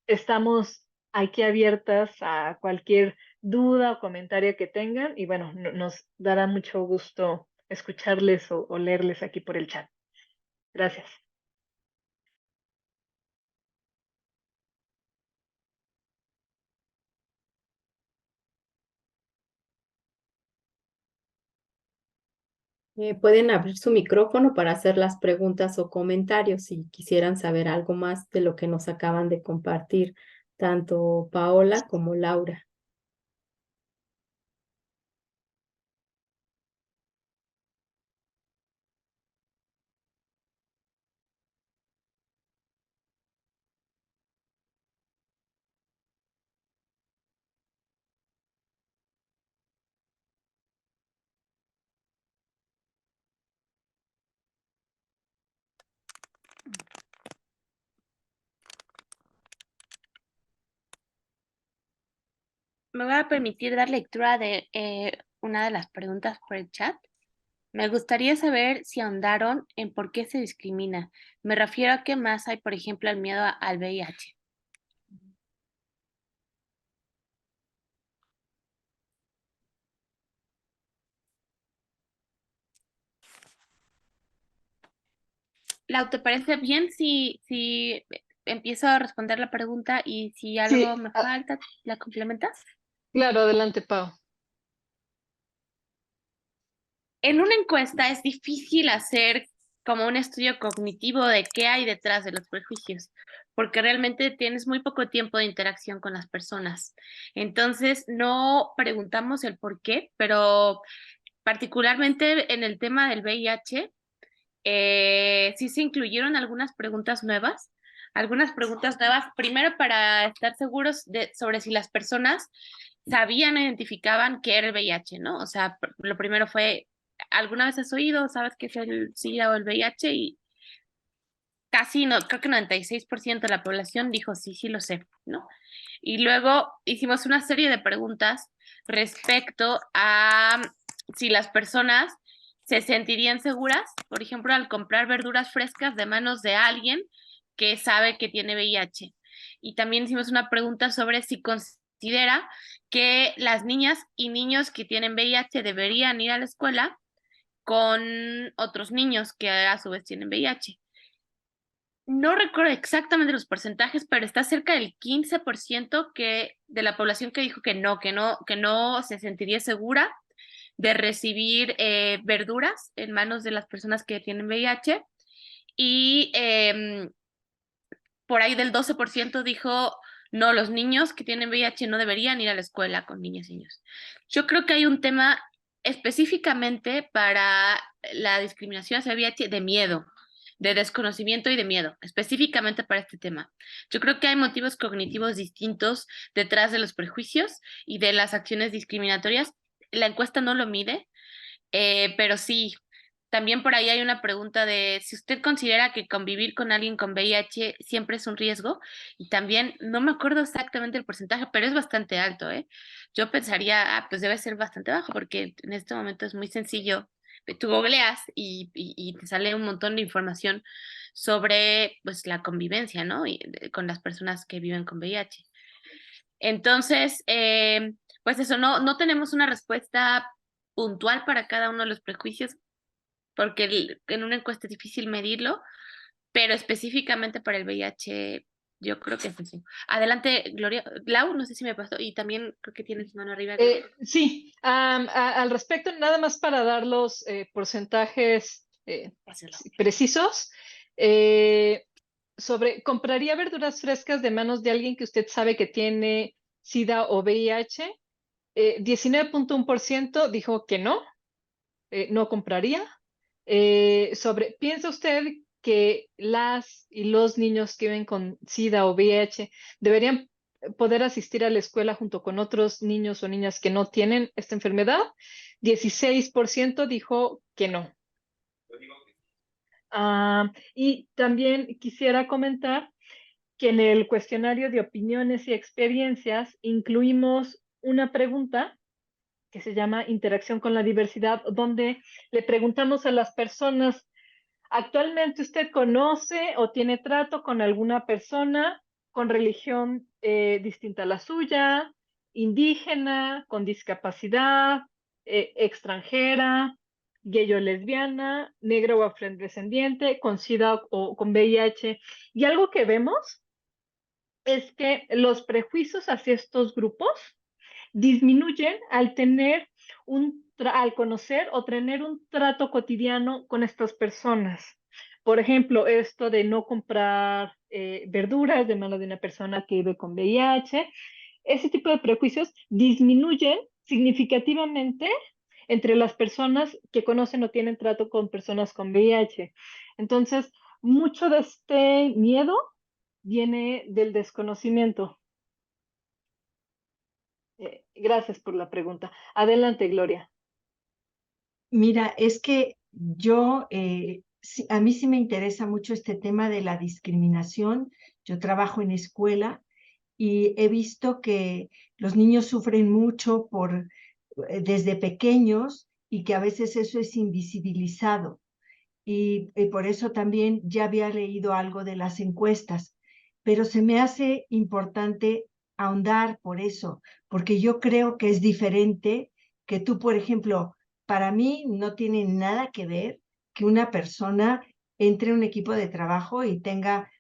Estamos aquí abiertas a cualquier duda o comentario que tengan y bueno, nos dará mucho gusto escucharles o leerles aquí por el chat. Gracias. Pueden abrir su micrófono para hacer las preguntas o comentarios si quisieran saber algo más de lo que nos acaban de compartir, tanto Paola como Laura. Me voy a permitir dar lectura de una de las preguntas por el chat. Me gustaría saber si ahondaron en por qué se discrimina. Me refiero a qué más hay, por ejemplo, el miedo al VIH. Lau, ¿te parece bien si empiezo a responder la pregunta y si algo Sí, me falta, la complementas? claro, adelante, Pau. En una encuesta es difícil hacer como un estudio cognitivo de qué hay detrás de los prejuicios, porque realmente tienes muy poco tiempo de interacción con las personas. Entonces, no preguntamos el por qué, pero particularmente en el tema del VIH, sí se incluyeron algunas preguntas nuevas, primero para estar seguros sobre si las personas sabían o identificaban qué era el VIH, ¿no? O sea, lo primero fue, ¿alguna vez has oído, sabes qué es el SIDA o el VIH? Y casi, no, creo que 96% de la población dijo, sí, sí lo sé, ¿no? Y luego hicimos una serie de preguntas respecto a si las personas se sentirían seguras, por ejemplo, al comprar verduras frescas de manos de alguien que sabe que tiene VIH. Y también hicimos una pregunta sobre si considera que las niñas y niños que tienen VIH deberían ir a la escuela con otros niños que a su vez tienen VIH. No recuerdo exactamente los porcentajes, pero está cerca del 15% de la población que dijo que no se sentiría segura de recibir verduras en manos de las personas que tienen VIH. Y por ahí del 12% dijo, no, los niños que tienen VIH no deberían ir a la escuela con niñas y niños. Yo creo que hay un tema específicamente para la discriminación hacia el VIH de miedo, de desconocimiento y de miedo, específicamente para este tema. Yo creo que hay motivos cognitivos distintos detrás de los prejuicios y de las acciones discriminatorias. La encuesta no lo mide, pero sí, también por ahí hay una pregunta de si usted considera que convivir con alguien con VIH siempre es un riesgo. Y también no me acuerdo exactamente el porcentaje, pero es bastante alto, ¿eh? Yo pensaría, pues debe ser bastante bajo, porque en este momento es muy sencillo. Tú googleas y te sale un montón de información sobre pues la convivencia, ¿no? Con las personas que viven con VIH. Entonces, pues eso, no tenemos una respuesta puntual para cada uno de los prejuicios, porque en una encuesta es difícil medirlo, pero específicamente para el VIH Yo creo que es eso. Adelante, Gloria. Lau, no sé si me pasó, y también creo que tienes mano arriba. Sí, al respecto, nada más para dar los porcentajes Pásalo. precisos. Sobre, ¿compraría verduras frescas de manos de alguien que usted sabe que tiene SIDA o VIH? 19.1% dijo que no, no compraría. ¿Piensa usted que las y los niños que viven con SIDA o VIH deberían poder asistir a la escuela junto con otros niños o niñas que no tienen esta enfermedad? 16% dijo que no. Y también quisiera comentar que en el cuestionario de opiniones y experiencias incluimos una pregunta que se llama Interacción con la diversidad, donde le preguntamos a las personas, ¿actualmente usted conoce o tiene trato con alguna persona con religión distinta a la suya, indígena, con discapacidad, extranjera, gay o lesbiana, negro o afrodescendiente, con SIDA o con VIH? Y algo que vemos es que los prejuicios hacia estos grupos disminuyen al tener al conocer o tener un trato cotidiano con estas personas. Por ejemplo, esto de no comprar verduras de mano de una persona que vive con VIH, ese tipo de prejuicios disminuyen significativamente entre las personas que conocen o tienen trato con personas con VIH. Entonces, mucho de este miedo viene del desconocimiento. Gracias por la pregunta. Adelante, Gloria. Mira, es que yo, a mí sí me interesa mucho este tema de la discriminación. Yo trabajo en escuela y he visto que los niños sufren mucho desde pequeños y que a veces eso es invisibilizado. Y por eso también ya había leído algo de las encuestas, pero se me hace importante ahondar por eso, porque yo creo que es diferente que tú, por ejemplo, para mí no tiene nada que ver que una persona entre en un equipo de trabajo y tenga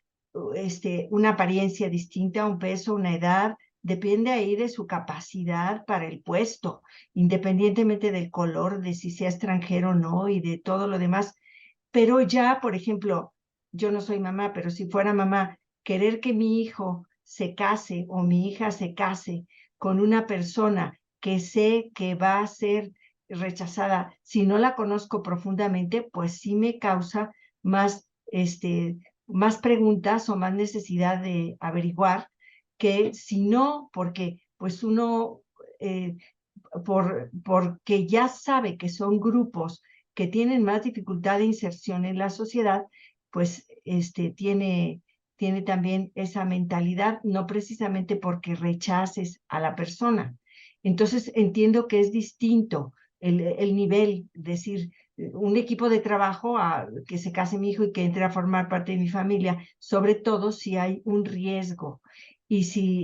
una apariencia distinta, un peso, una edad, depende ahí de su capacidad para el puesto, independientemente del color, de si sea extranjero o no y de todo lo demás. Pero ya, por ejemplo, yo no soy mamá, pero si fuera mamá, querer que mi hijo se case o mi hija se case con una persona que sé que va a ser rechazada, si no la conozco profundamente, pues sí me causa más, más preguntas o más necesidad de averiguar que si no, porque pues uno, porque ya sabe que son grupos que tienen más dificultad de inserción en la sociedad, pues tiene también esa mentalidad, no precisamente porque rechaces a la persona. Entonces entiendo que es distinto el nivel, decir, un equipo de trabajo a que se case mi hijo y que entre a formar parte de mi familia, sobre todo si hay un riesgo. Y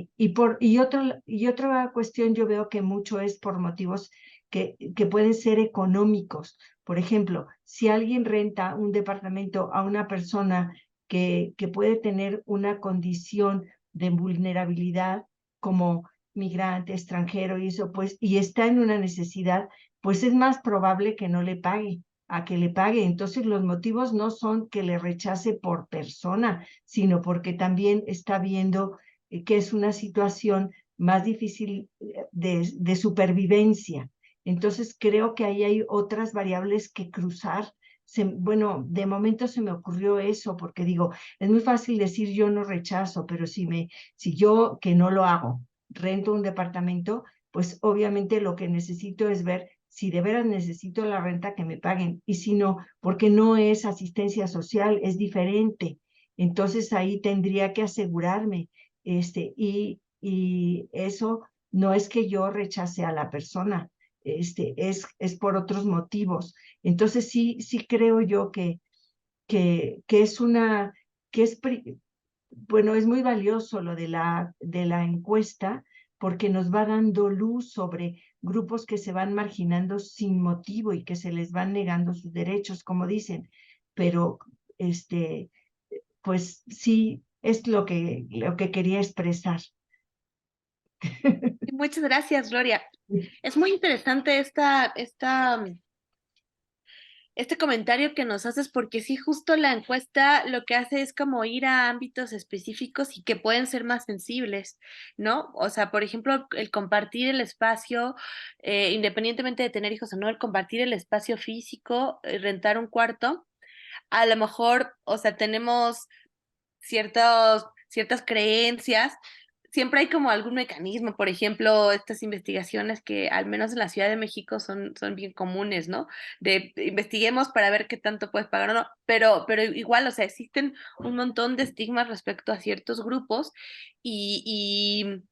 otra cuestión yo veo que mucho es por motivos que pueden ser económicos. Por ejemplo, si alguien renta un departamento a una persona que puede tener una condición de vulnerabilidad como migrante, extranjero y eso, pues, y está en una necesidad, pues es más probable que no le pague, a que le pague. Entonces los motivos no son que le rechace por persona, sino porque también está viendo que es una situación más difícil de supervivencia. Entonces creo que ahí hay otras variables que cruzar. Bueno, de momento se me ocurrió eso, porque digo, es muy fácil decir yo no rechazo, pero si yo, que no lo hago, rento un departamento, pues obviamente lo que necesito es ver si de veras necesito la renta, que me paguen, y si no, porque no es asistencia social, es diferente. Entonces ahí tendría que asegurarme, y eso no es que yo rechace a la persona, es por otros motivos. Entonces sí creo yo que es una, que es, bueno, es muy valioso lo de la encuesta, porque nos va dando luz sobre grupos que se van marginando sin motivo y que se les van negando sus derechos, como dicen. Pero, pues sí, Es lo que quería expresar. Muchas gracias, Gloria. Es muy interesante este comentario que nos haces, porque sí, justo la encuesta lo que hace es como ir a ámbitos específicos y que pueden ser más sensibles, ¿no? O sea, por ejemplo, el compartir el espacio, independientemente de tener hijos o no, el compartir el espacio físico, rentar un cuarto, a lo mejor, o sea, tenemos ciertas creencias. Siempre hay como algún mecanismo, por ejemplo, estas investigaciones que al menos en la Ciudad de México son bien comunes, ¿no? De investiguemos para ver qué tanto puedes pagar o no, pero igual, o sea, existen un montón de estigmas respecto a ciertos grupos y,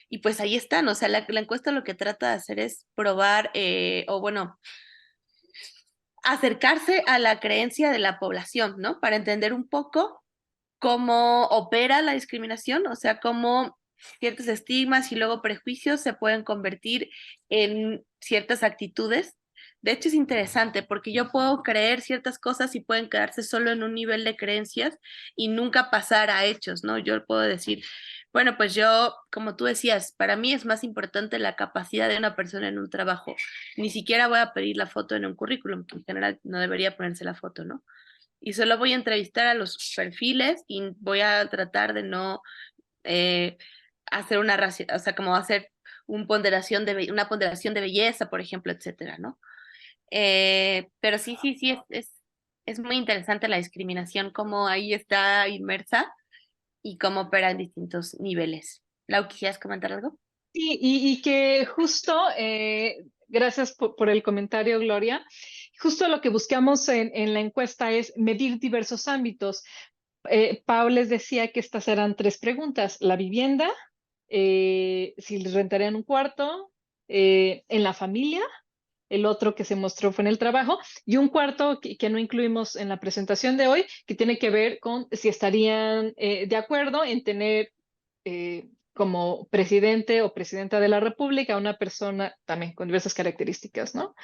y pues ahí están, o sea, la encuesta lo que trata de hacer es probar, o bueno, acercarse a la creencia de la población, ¿no? Para entender un poco cómo opera la discriminación, o sea, cómo ciertos estigmas y luego prejuicios se pueden convertir en ciertas actitudes. De hecho, es interesante porque yo puedo creer ciertas cosas y pueden quedarse solo en un nivel de creencias y nunca pasar a hechos, ¿no? Yo puedo decir, bueno, pues yo, como tú decías, para mí es más importante la capacidad de una persona en un trabajo. Ni siquiera voy a pedir la foto en un currículum, que en general no debería ponerse la foto, ¿no? Y solo voy a entrevistar a los perfiles y voy a tratar de no eh, hacer o sea, como hacer una ponderación de belleza, por ejemplo, etcétera, ¿no? Pero sí, es muy interesante la discriminación, cómo ahí está inmersa y cómo opera en distintos niveles. Lau, ¿quisieras comentar algo? Sí, y que justo, gracias por el comentario, Gloria. Justo lo que buscamos en la encuesta es medir diversos ámbitos. Pau les decía que estas eran tres preguntas: la vivienda, si les rentarían un cuarto, en la familia, el otro que se mostró fue en el trabajo, y un cuarto que no incluimos en la presentación de hoy, que tiene que ver con si estarían de acuerdo en tener como presidente o presidenta de la República una persona también con diversas características, ¿no?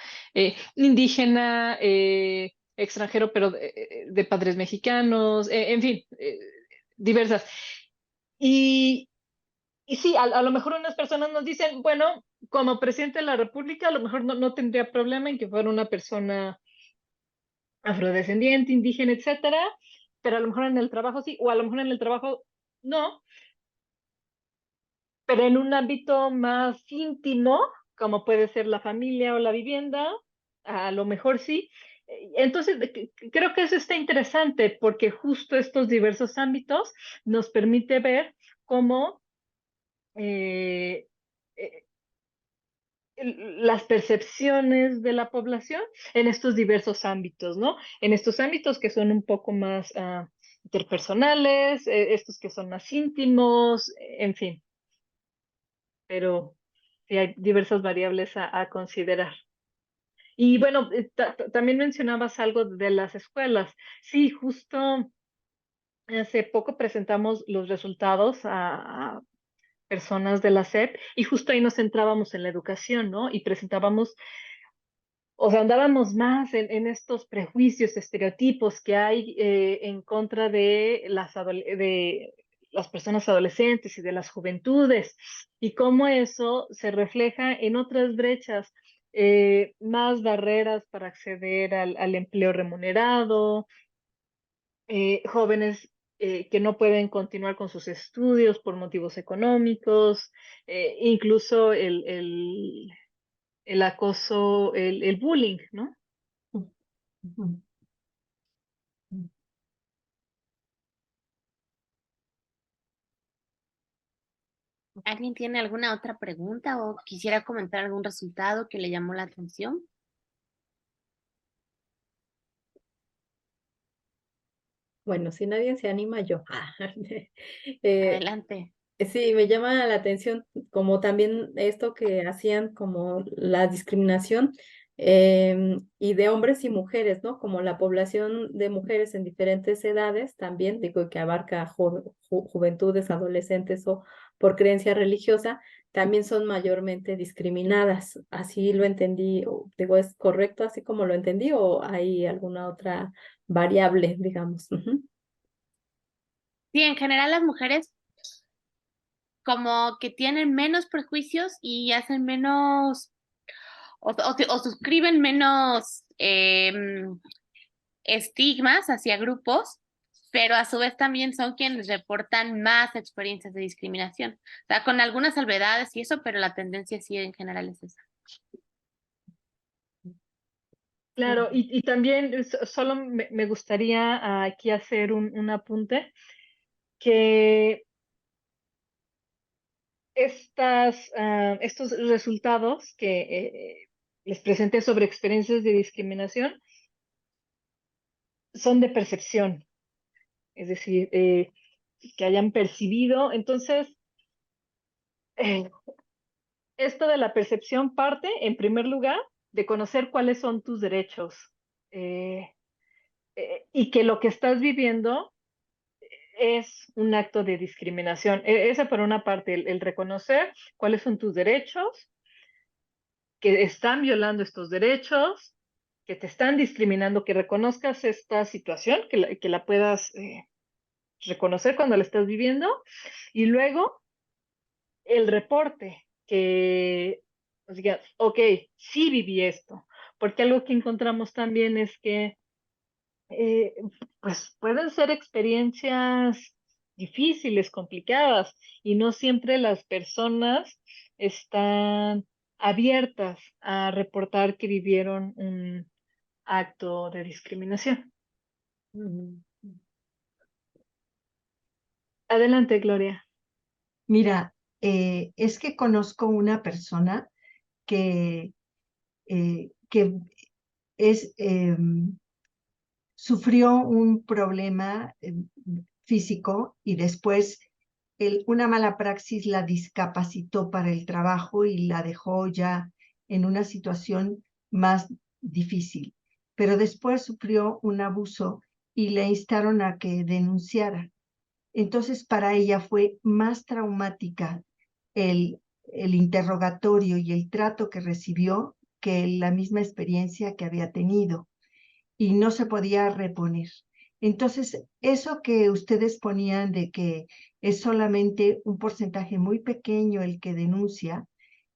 Indígena, extranjero, pero de padres mexicanos, en fin, diversas. Y, y sí, a lo mejor unas personas nos dicen, bueno, como presidente de la República, a lo mejor no tendría problema en que fuera una persona afrodescendiente, indígena, etcétera, pero a lo mejor en el trabajo sí, o a lo mejor en el trabajo no, pero en un ámbito más íntimo, como puede ser la familia o la vivienda, a lo mejor sí. Entonces, creo que eso está interesante porque justo estos diversos ámbitos nos permite ver cómo eh, eh, las percepciones de la población en estos diversos ámbitos, ¿no? En estos ámbitos que son un poco más interpersonales, estos que son más íntimos, en fin, pero sí hay diversas variables a considerar. Y bueno, también mencionabas algo de las escuelas. Sí, justo hace poco presentamos los resultados a personas de la SEP y justo ahí nos centrábamos en la educación, ¿no? Y presentábamos, o sea, andábamos más en estos prejuicios, estereotipos que hay en contra de de las personas adolescentes y de las juventudes, y cómo eso se refleja en otras brechas, más barreras para acceder al empleo remunerado, jóvenes que no pueden continuar con sus estudios por motivos económicos, incluso el acoso, el bullying, ¿no? Ujú. ¿Alguien tiene alguna otra pregunta o quisiera comentar algún resultado que le llamó la atención? Bueno, si nadie se anima, yo. Eh, Adelante. sí, me llama la atención como también esto que hacían como la discriminación y de hombres y mujeres, ¿no? Como la población de mujeres en diferentes edades también, digo que abarca juventudes, adolescentes o por creencia religiosa, también son mayormente discriminadas. Así lo entendí, digo, ¿es correcto así como lo entendí o hay alguna otra variable, digamos? Ujú. Sí, en general las mujeres como que tienen menos prejuicios y hacen menos, o suscriben menos estigmas hacia grupos, pero a su vez también son quienes reportan más experiencias de discriminación. O sea, con algunas salvedades y eso, pero la tendencia sí en general es esa. Claro, y también solo me gustaría aquí hacer un apunte, que estos resultados que les presenté sobre experiencias de discriminación son de percepción, es decir, que hayan percibido. Entonces, eh, esto de la percepción parte, en primer lugar, de conocer cuáles son tus derechos, eh, y que lo que estás viviendo es un acto de discriminación. Esa por una parte, el reconocer cuáles son tus derechos, que están violando estos derechos, que te están discriminando, que reconozcas esta situación, que la puedas reconocer cuando la estás viviendo, y luego el reporte, que pues, digas, ok, sí viví esto, porque algo que encontramos también es que eh, pues pueden ser experiencias difíciles, complicadas, y no siempre las personas están abiertas a reportar que vivieron un acto de discriminación. Ujú. Adelante, Gloria. Mira, es que conozco una persona que es, sufrió un problema físico y después una mala praxis la discapacitó para el trabajo y la dejó ya en una situación más difícil. Pero después sufrió un abuso y le instaron a que denunciara. Entonces para ella fue más traumática el interrogatorio y el trato que recibió que la misma experiencia que había tenido y no se podía reponer. Entonces, eso que ustedes ponían de que es solamente un porcentaje muy pequeño el que denuncia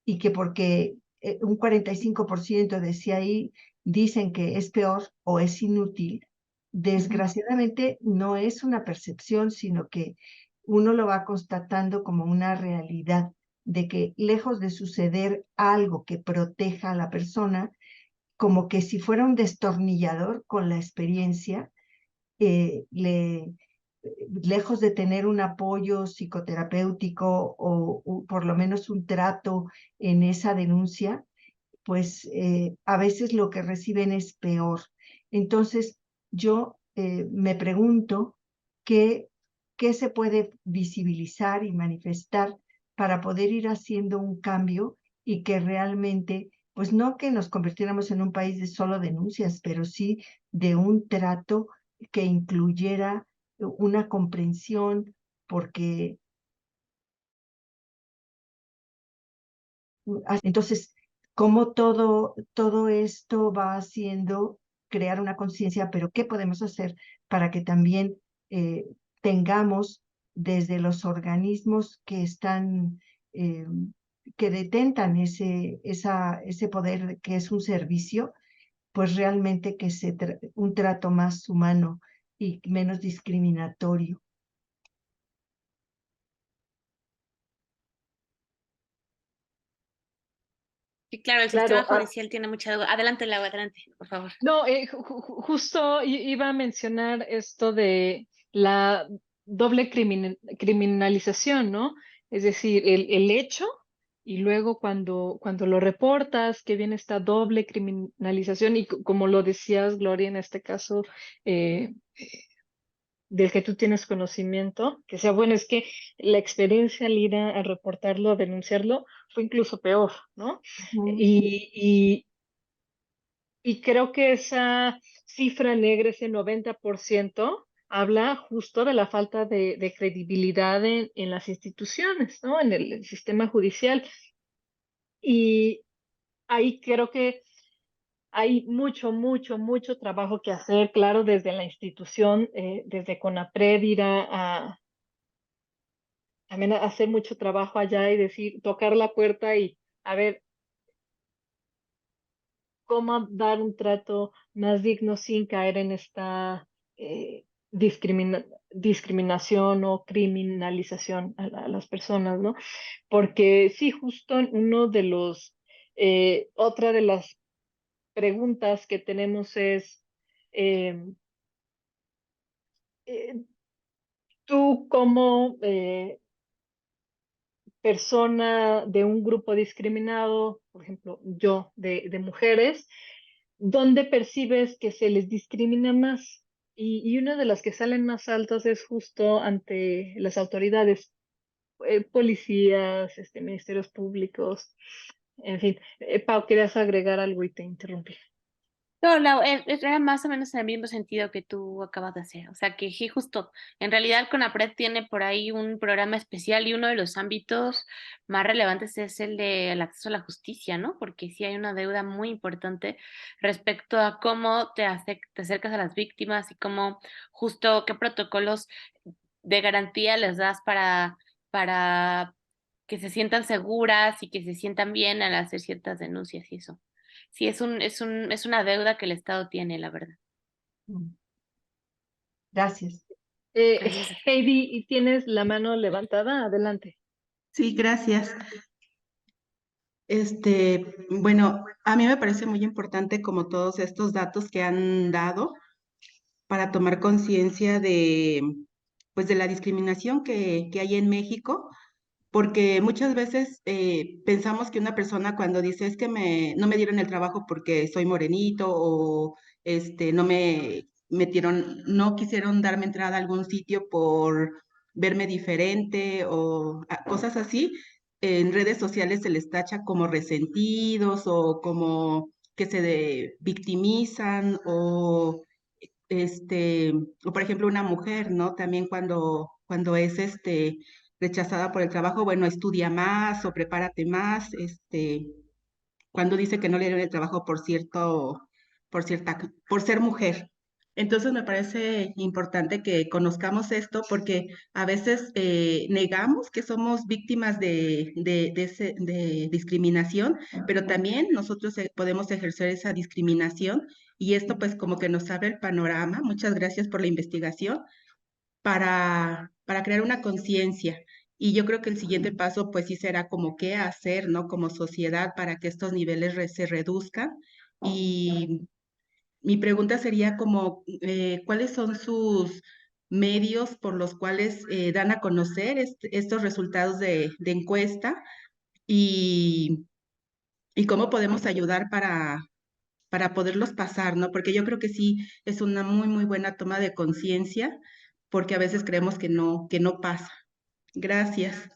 y que porque un 45% decía ahí, dicen que es peor o es inútil, desgraciadamente no es una percepción, sino que uno lo va constatando como una realidad de que lejos de suceder algo que proteja a la persona, como que si fuera un destornillador con la experiencia, lejos de tener un apoyo psicoterapéutico o por lo menos un trato en esa denuncia, pues a veces lo que reciben es peor. Entonces, yo me pregunto qué se puede visibilizar y manifestar para poder ir haciendo un cambio y que realmente, pues no que nos convirtiéramos en un país de solo denuncias, pero sí de un trato que incluyera una comprensión, porque entonces, cómo todo esto va haciendo crear una conciencia, pero ¿qué podemos hacer para que también eh, tengamos desde los organismos que están, que detentan ese poder que es un servicio, pues realmente que un trato más humano y menos discriminatorio? Sí, claro, el sistema Claro, judicial tiene mucha duda. Adelante, Lau, adelante, por favor. no, justo iba a mencionar esto de la doble criminalización, ¿no? Es decir, el hecho y luego cuando lo reportas, que viene esta doble criminalización y como lo decías, Gloria, en este caso, eh, del que tú tienes conocimiento, que sea bueno, es que la experiencia al ir a reportarlo, a denunciarlo, fue incluso peor, ¿no? Ujú. Y creo que esa cifra negra, ese 90%, habla justo de la falta de credibilidad en las instituciones, ¿no? En el sistema judicial. Y ahí creo que hay mucho, mucho, mucho trabajo que hacer, claro, desde la institución, desde CONAPRED, ir a también hacer mucho trabajo allá y decir, tocar la puerta y a ver cómo dar un trato más digno sin caer en esta discriminación o criminalización a las personas, ¿no? Porque sí, justo uno de los, otra de las preguntas que tenemos es, eh, eh, tú como persona de un grupo discriminado, por ejemplo, yo de mujeres, ¿dónde percibes que se les discrimina más? Y una de las que salen más altas es justo ante las autoridades, policías, ministerios públicos, en fin. Pau, querías agregar algo y te interrumpí. No, era más o menos en el mismo sentido que tú acabas de hacer. O sea, que sí, justo, en realidad el CONAPRED tiene por ahí un programa especial y uno de los ámbitos más relevantes es el del acceso a la justicia, ¿no? Porque sí hay una deuda muy importante respecto a cómo te acercas a las víctimas y cómo justo qué protocolos de garantía les das para que se sientan seguras y que se sientan bien al hacer ciertas denuncias y eso. Sí, es una deuda que el Estado tiene, la verdad. Mm. Gracias. Gracias a ti. Heidi, ¿y tienes la mano levantada? Adelante. Sí, gracias. Bueno, a mí me parece muy importante como todos estos datos que han dado para tomar conciencia de, pues, de la discriminación que hay en México, porque muchas veces pensamos que una persona cuando dice es que no me dieron el trabajo porque soy morenito o no me metieron, no quisieron darme entrada a algún sitio por verme diferente o cosas así, en redes sociales se les tacha como resentidos o como que victimizan o por ejemplo una mujer, ¿no? También cuando es rechazada por el trabajo, bueno, estudia más o prepárate más, cuando dice que no le dieron el trabajo por ser mujer. Entonces me parece importante que conozcamos esto porque a veces negamos que somos víctimas de discriminación, pero también nosotros podemos ejercer esa discriminación y esto pues como que nos abre el panorama. Muchas gracias por la investigación para crear una conciencia. Y yo creo que el siguiente paso, pues sí será como qué hacer, ¿no? Como sociedad para que estos niveles se reduzcan. Y mi pregunta sería como, ¿cuáles son sus medios por los cuales dan a conocer estos resultados de encuesta? Y, y cómo podemos ayudar para poderlos pasar, ¿no? Porque yo creo que sí es una muy, muy buena toma de conciencia, porque a veces creemos que no pasa. Gracias.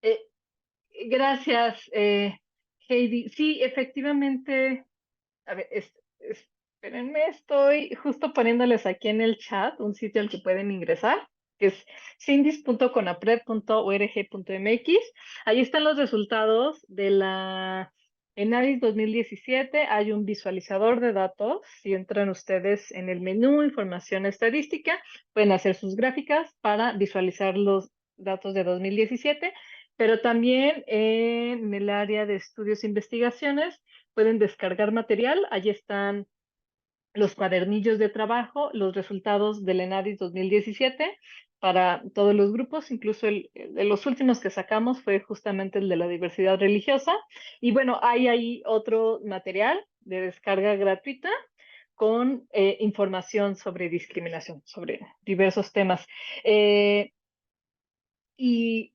Eh, Gracias, Heidi. Sí, efectivamente, a ver, espérenme, estoy justo poniéndoles aquí en el chat un sitio al que pueden ingresar, que es sindis.conapred.org.mx. Ahí están los resultados de la ENADIS 2017. Hay un visualizador de datos. Si entran ustedes en el menú Información Estadística, pueden hacer sus gráficas para visualizar los datos de 2017, pero también en el área de estudios e investigaciones pueden descargar material. Allí están los cuadernillos de trabajo, los resultados del ENADIS 2017 para todos los grupos, incluso de los últimos que sacamos fue justamente el de la diversidad religiosa. Y bueno, hay ahí otro material de descarga gratuita con información sobre discriminación, sobre diversos temas. Y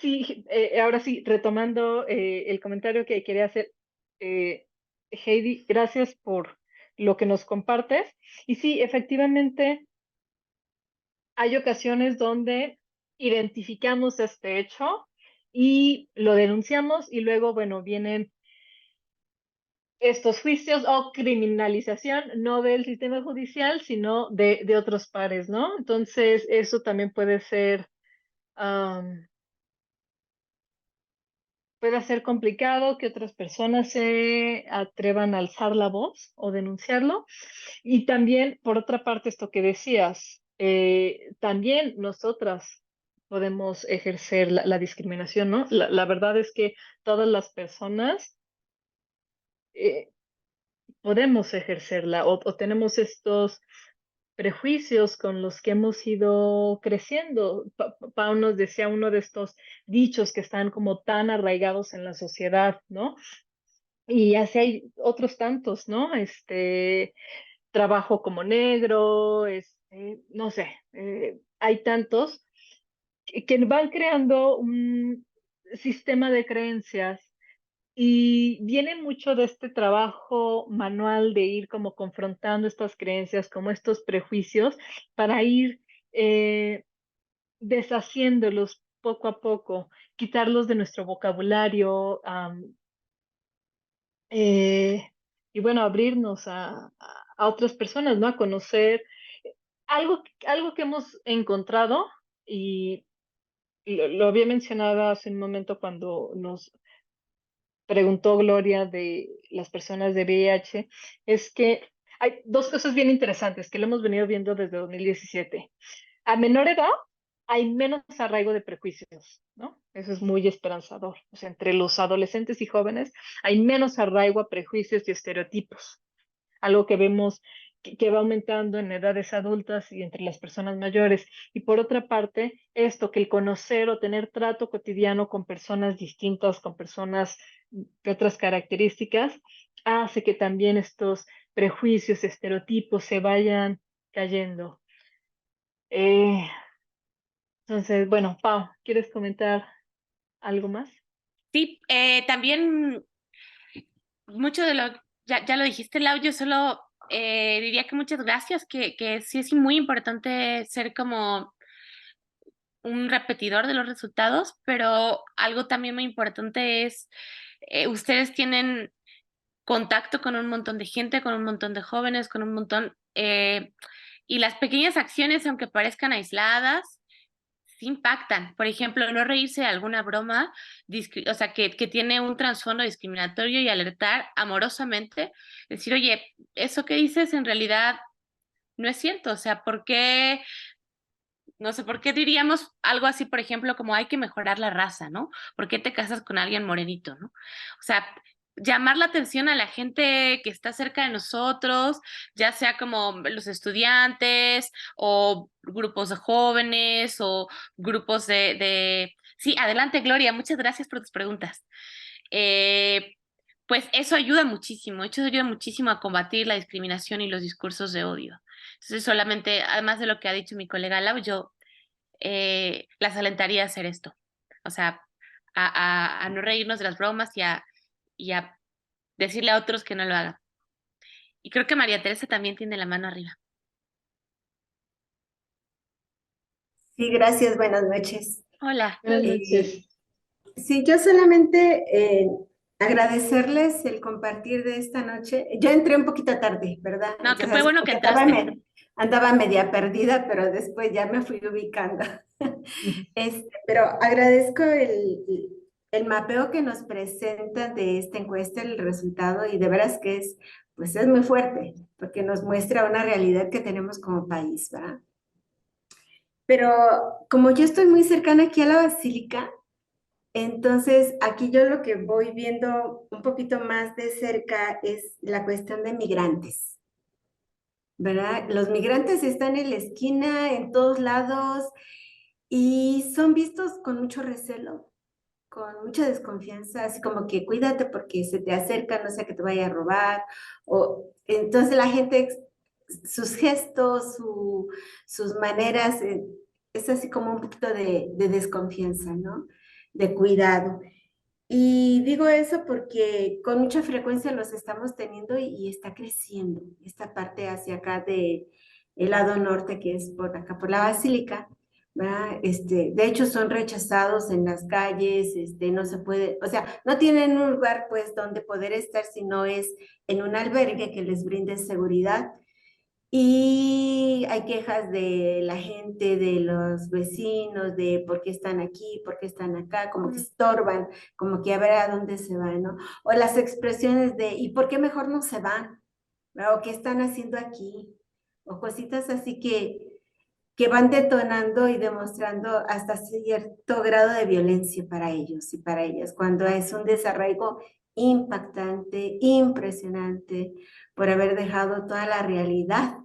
sí, ahora sí, retomando el comentario que quería hacer, Heidi, gracias por lo que nos compartes. Y sí, efectivamente, hay ocasiones donde identificamos este hecho y lo denunciamos y luego, bueno, vienen estos juicios o criminalización, no del sistema judicial, sino de otros pares, ¿no? Entonces, eso también puede ser... pueda ser complicado que otras personas se atrevan a alzar la voz o denunciarlo. Y también, por otra parte, esto que decías, también nosotras podemos ejercer la discriminación, ¿no? La verdad es que todas las personas eh, podemos ejercerla o tenemos estos prejuicios con los que hemos ido creciendo. Pau nos decía uno de estos dichos que están como tan arraigados en la sociedad, ¿no? Y así hay otros tantos, ¿no? Trabajo como negro, no sé, hay tantos que van creando un sistema de creencias y viene mucho de este trabajo manual de ir como confrontando estas creencias, como estos prejuicios, para ir eh, deshaciéndolos poco a poco, quitarlos de nuestro vocabulario, eh, y bueno, abrirnos a otras personas, ¿no? A conocer algo que hemos encontrado y lo había mencionado hace un momento cuando nos preguntó Gloria de las personas de VIH, es que hay dos cosas bien interesantes que lo hemos venido viendo desde 2017. A menor edad hay menos arraigo de prejuicios, ¿no? Eso es muy esperanzador. O sea, entre los adolescentes y jóvenes hay menos arraigo a prejuicios y estereotipos, algo que vemos que va aumentando en edades adultas y entre las personas mayores. Y por otra parte, esto, que el conocer o tener trato cotidiano con personas distintas, con personas de otras características, hace que también estos prejuicios, estereotipos se vayan cayendo. Eh, entonces, bueno, Pau, ¿quieres comentar algo más? Sí, también mucho de lo, ya lo dijiste, Lau, yo solo diría que muchas gracias, que sí es muy importante ser como un repetidor de los resultados, pero algo también muy importante es, ustedes tienen contacto con un montón de gente, con un montón de jóvenes, con un montón, y las pequeñas acciones, aunque parezcan aisladas, sí impactan. Por ejemplo, no reírse de alguna broma, o sea, que tiene un trasfondo discriminatorio y alertar amorosamente, decir, oye, eso que dices en realidad no es cierto, o sea, ¿por qué? No sé, ¿por qué diríamos algo así, por ejemplo, como hay que mejorar la raza, ¿no? ¿Por qué te casas con alguien morenito, ¿no? O sea, llamar la atención a la gente que está cerca de nosotros, ya sea como los estudiantes o grupos de jóvenes o grupos de... Sí, adelante, Gloria, muchas gracias por tus preguntas. Eh, pues eso ayuda muchísimo a combatir la discriminación y los discursos de odio. Entonces, solamente, además de lo que ha dicho mi colega Lau, yo las alentaría a hacer esto. O sea, a no reírnos de las bromas y a decirle a otros que no lo hagan. Y creo que María Teresa también tiene la mano arriba. Sí, gracias, buenas noches. Hola. Buenas Eh, noches. sí, yo solamente agradecerles el compartir de esta noche. Yo entré un poquito tarde, ¿verdad? No, que fue Entonces, bueno que porque entraste. andaba media perdida, pero después ya me fui ubicando. Pero agradezco el mapeo que nos presentan de esta encuesta, el resultado, y de veras que pues es muy fuerte, porque nos muestra una realidad que tenemos como país, ¿verdad? Pero como yo estoy muy cercana aquí a la Basílica, entonces aquí yo lo que voy viendo un poquito más de cerca es la cuestión de migrantes, ¿verdad? Los migrantes están en la esquina, en todos lados, y son vistos con mucho recelo, con mucha desconfianza, así como que cuídate porque se te acerca, no sea que te vaya a robar, o entonces la gente, sus gestos, sus maneras, es así como un poquito de desconfianza, ¿no? De cuidado. Y digo eso porque con mucha frecuencia los estamos teniendo y está creciendo esta parte hacia acá de el lado norte, que es por acá, por la Basílica, ¿verdad? De hecho son rechazados en las calles, no se puede, o sea, no tienen un lugar pues donde poder estar si no es en un albergue que les brinde seguridad. Y hay quejas de la gente, de los vecinos, de por qué están aquí, por qué están acá, como que estorban, como que a ver a dónde se van, ¿no? O las expresiones de, ¿y por qué mejor no se van? ¿No? O ¿qué están haciendo aquí? O cositas así que van detonando y demostrando hasta cierto grado de violencia para ellos y para ellas, cuando es un desarraigo impactante, impresionante, por haber dejado toda la realidad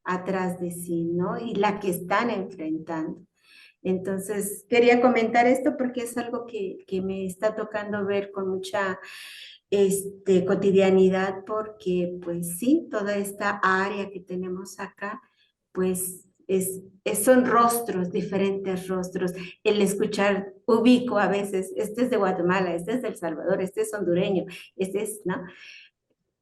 atrás de sí, ¿no? Y la que están enfrentando. Entonces, quería comentar esto porque es algo que me está tocando ver con mucha cotidianidad, porque pues sí, toda esta área que tenemos acá, pues son rostros, diferentes rostros. El escuchar, ubico a veces, este es de Guatemala, este es de El Salvador, este es hondureño, este es, ¿no?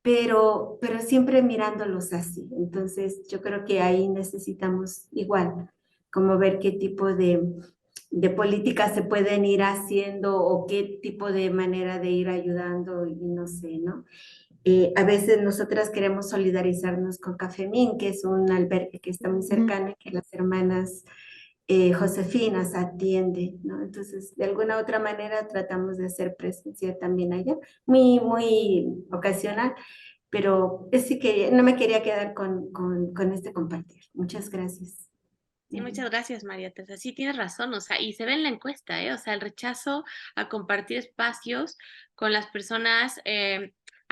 Pero siempre mirándolos así. Entonces, yo creo que ahí necesitamos igual, como ver qué tipo de políticas se pueden ir haciendo o qué tipo de manera de ir ayudando y no sé, ¿no? A veces nosotras queremos solidarizarnos con Cafemín, que es un albergue que está muy cercano y que las hermanas Josefinas atiende, ¿no? Entonces, de alguna otra manera tratamos de hacer presencia también allá, muy, muy ocasional, pero sí que no me quería quedar con este compartir. Muchas gracias. Sí, muchas gracias, María Teresa. Sí, tienes razón, o sea, y se ve en la encuesta, ¿eh? O sea, el rechazo a compartir espacios con las personas.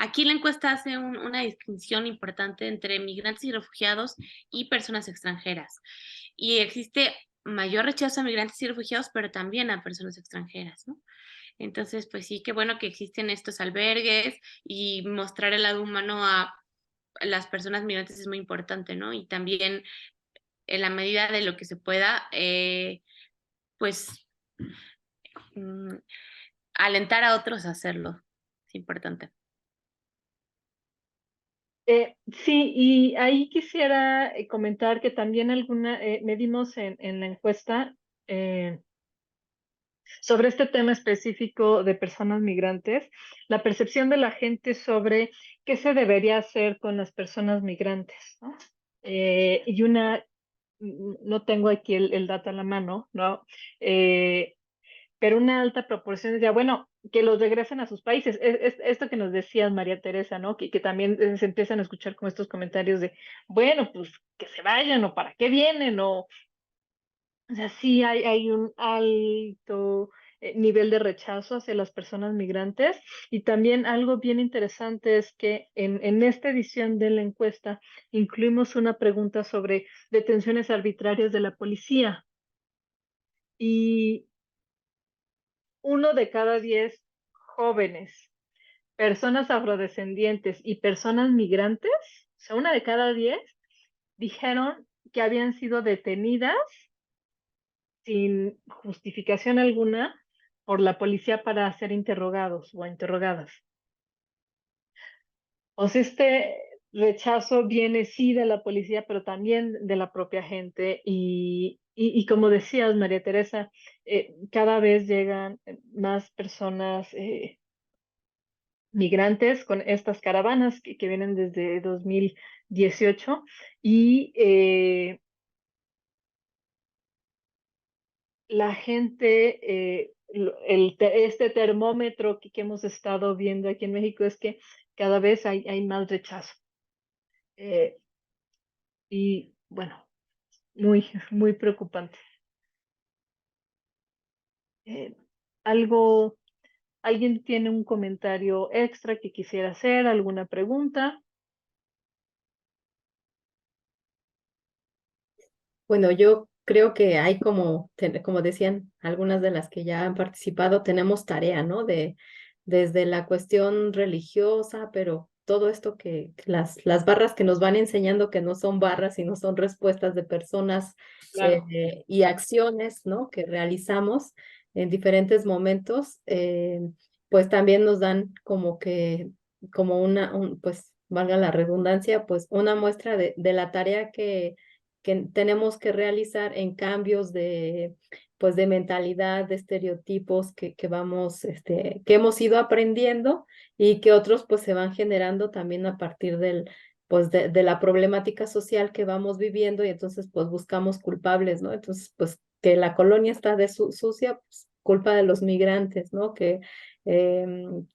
Aquí la encuesta hace una distinción importante entre migrantes y refugiados y personas extranjeras. Y existe mayor rechazo a migrantes y refugiados, pero también a personas extranjeras, ¿no? Entonces, pues sí, qué bueno que existen estos albergues y mostrar el lado humano a las personas migrantes es muy importante, ¿no? Y también en la medida de lo que se pueda, pues mm, alentar a otros a hacerlo. Es importante. Sí, y ahí quisiera comentar que también medimos en la encuesta sobre este tema específico de personas migrantes, la percepción de la gente sobre qué se debería hacer con las personas migrantes, ¿no? Y no tengo aquí el dato a la mano, ¿no? Pero una alta proporción decía, bueno, que los regresen a sus países. Esto que nos decías, María Teresa, ¿no? Que también se empiezan a escuchar con estos comentarios de, bueno, pues que se vayan o para qué vienen o sea, sí hay un alto nivel de rechazo hacia las personas migrantes y también algo bien interesante es que en esta edición de la encuesta incluimos una pregunta sobre detenciones arbitrarias de la policía y 1 de cada 10 jóvenes, personas afrodescendientes y personas migrantes, o sea, 1 de cada 10 dijeron que habían sido detenidas sin justificación alguna por la policía para ser interrogados o interrogadas. O sea, este rechazo viene sí de la policía, pero también de la propia gente. Y como decías, María Teresa, cada vez llegan más personas migrantes con estas caravanas que vienen desde 2018 y la gente, este termómetro que hemos estado viendo aquí en México es que cada vez hay más rechazo. Y bueno, muy preocupante. Eh, algo, ¿Alguien tiene un comentario extra que quisiera hacer? ¿Alguna pregunta? Bueno, yo creo que hay como decían algunas de las que ya han participado, tenemos tarea, ¿no? Desde la cuestión religiosa, pero todo esto que las barras que nos van enseñando que no son barras, sino son respuestas de personas Claro. y acciones, ¿no? Que realizamos en diferentes momentos, pues también nos dan como pues valga la redundancia, pues una muestra de la tarea que tenemos que realizar en cambios pues de mentalidad, de estereotipos que hemos ido aprendiendo y que otros pues se van generando también a partir pues de la problemática social que vamos viviendo y entonces pues buscamos culpables, ¿no? Entonces pues que la colonia está sucia, pues culpa de los migrantes, ¿no? Que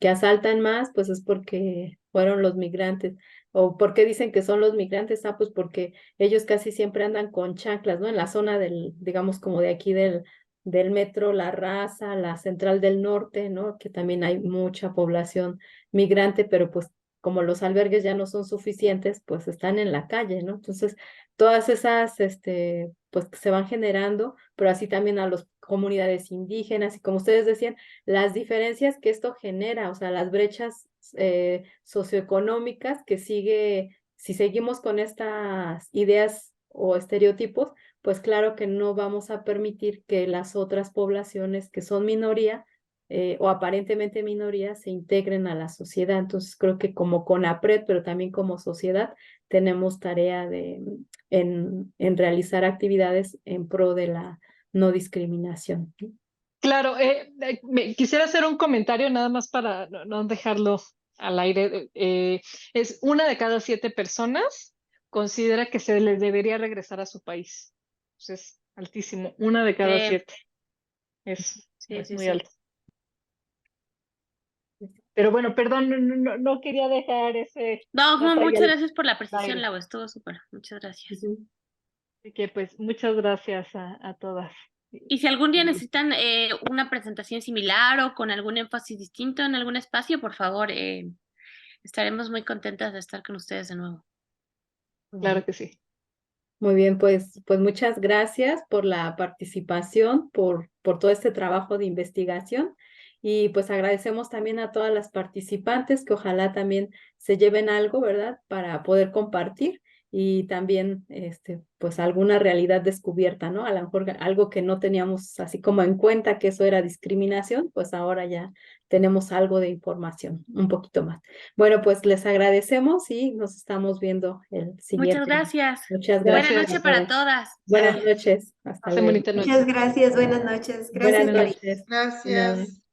asaltan más, pues es porque fueron los migrantes. ¿O por qué dicen que son los migrantes? Ah, pues porque ellos casi siempre andan con chanclas, ¿no? En la zona digamos como de aquí del metro La Raza, la Central del Norte, ¿no? Que también hay mucha población migrante, pero pues como los albergues ya no son suficientes, pues están en la calle, ¿no? Entonces, todas esas, pues se van generando, pero así también a las comunidades indígenas y como ustedes decían, las diferencias que esto genera, o sea, las brechas socioeconómicas si seguimos con estas ideas o estereotipos, pues claro que no vamos a permitir que las otras poblaciones que son minoría o aparentemente minoría se integren a la sociedad. Entonces creo que como CONAPRED, pero también como sociedad, tenemos tarea en realizar actividades en pro de la no discriminación. Claro, quisiera hacer un comentario nada más para no dejarlo al aire. Es 1 de cada 7 personas considera que se les debería regresar a su país. Es altísimo, 1 de cada 7. Es muy alto. Pero bueno, perdón, no quería dejar ese... No, nota ahí muchas al gracias por la precisión, aire. Lau, estuvo súper. Muchas gracias. Así que pues muchas gracias a todas. Y si algún día necesitan una presentación similar o con algún énfasis distinto en algún espacio, por favor, estaremos muy contentas de estar con ustedes de nuevo. Claro que sí. Muy bien, pues muchas gracias por la participación, por todo este trabajo de investigación y pues agradecemos también a todas las participantes que ojalá también se lleven algo, ¿verdad? Para poder compartir y también pues alguna realidad descubierta, ¿no? A lo mejor algo que no teníamos así como en cuenta que eso era discriminación, pues ahora ya tenemos algo de información, un poquito más. Bueno, pues les agradecemos y nos estamos viendo el siguiente. Muchas gracias. Muchas gracias. Buenas noches para todas. Buenas noches. Hasta Pasen luego. bonita noche. Muchas gracias, buenas noches. Buenas Gracias, Karina. noches. Gracias.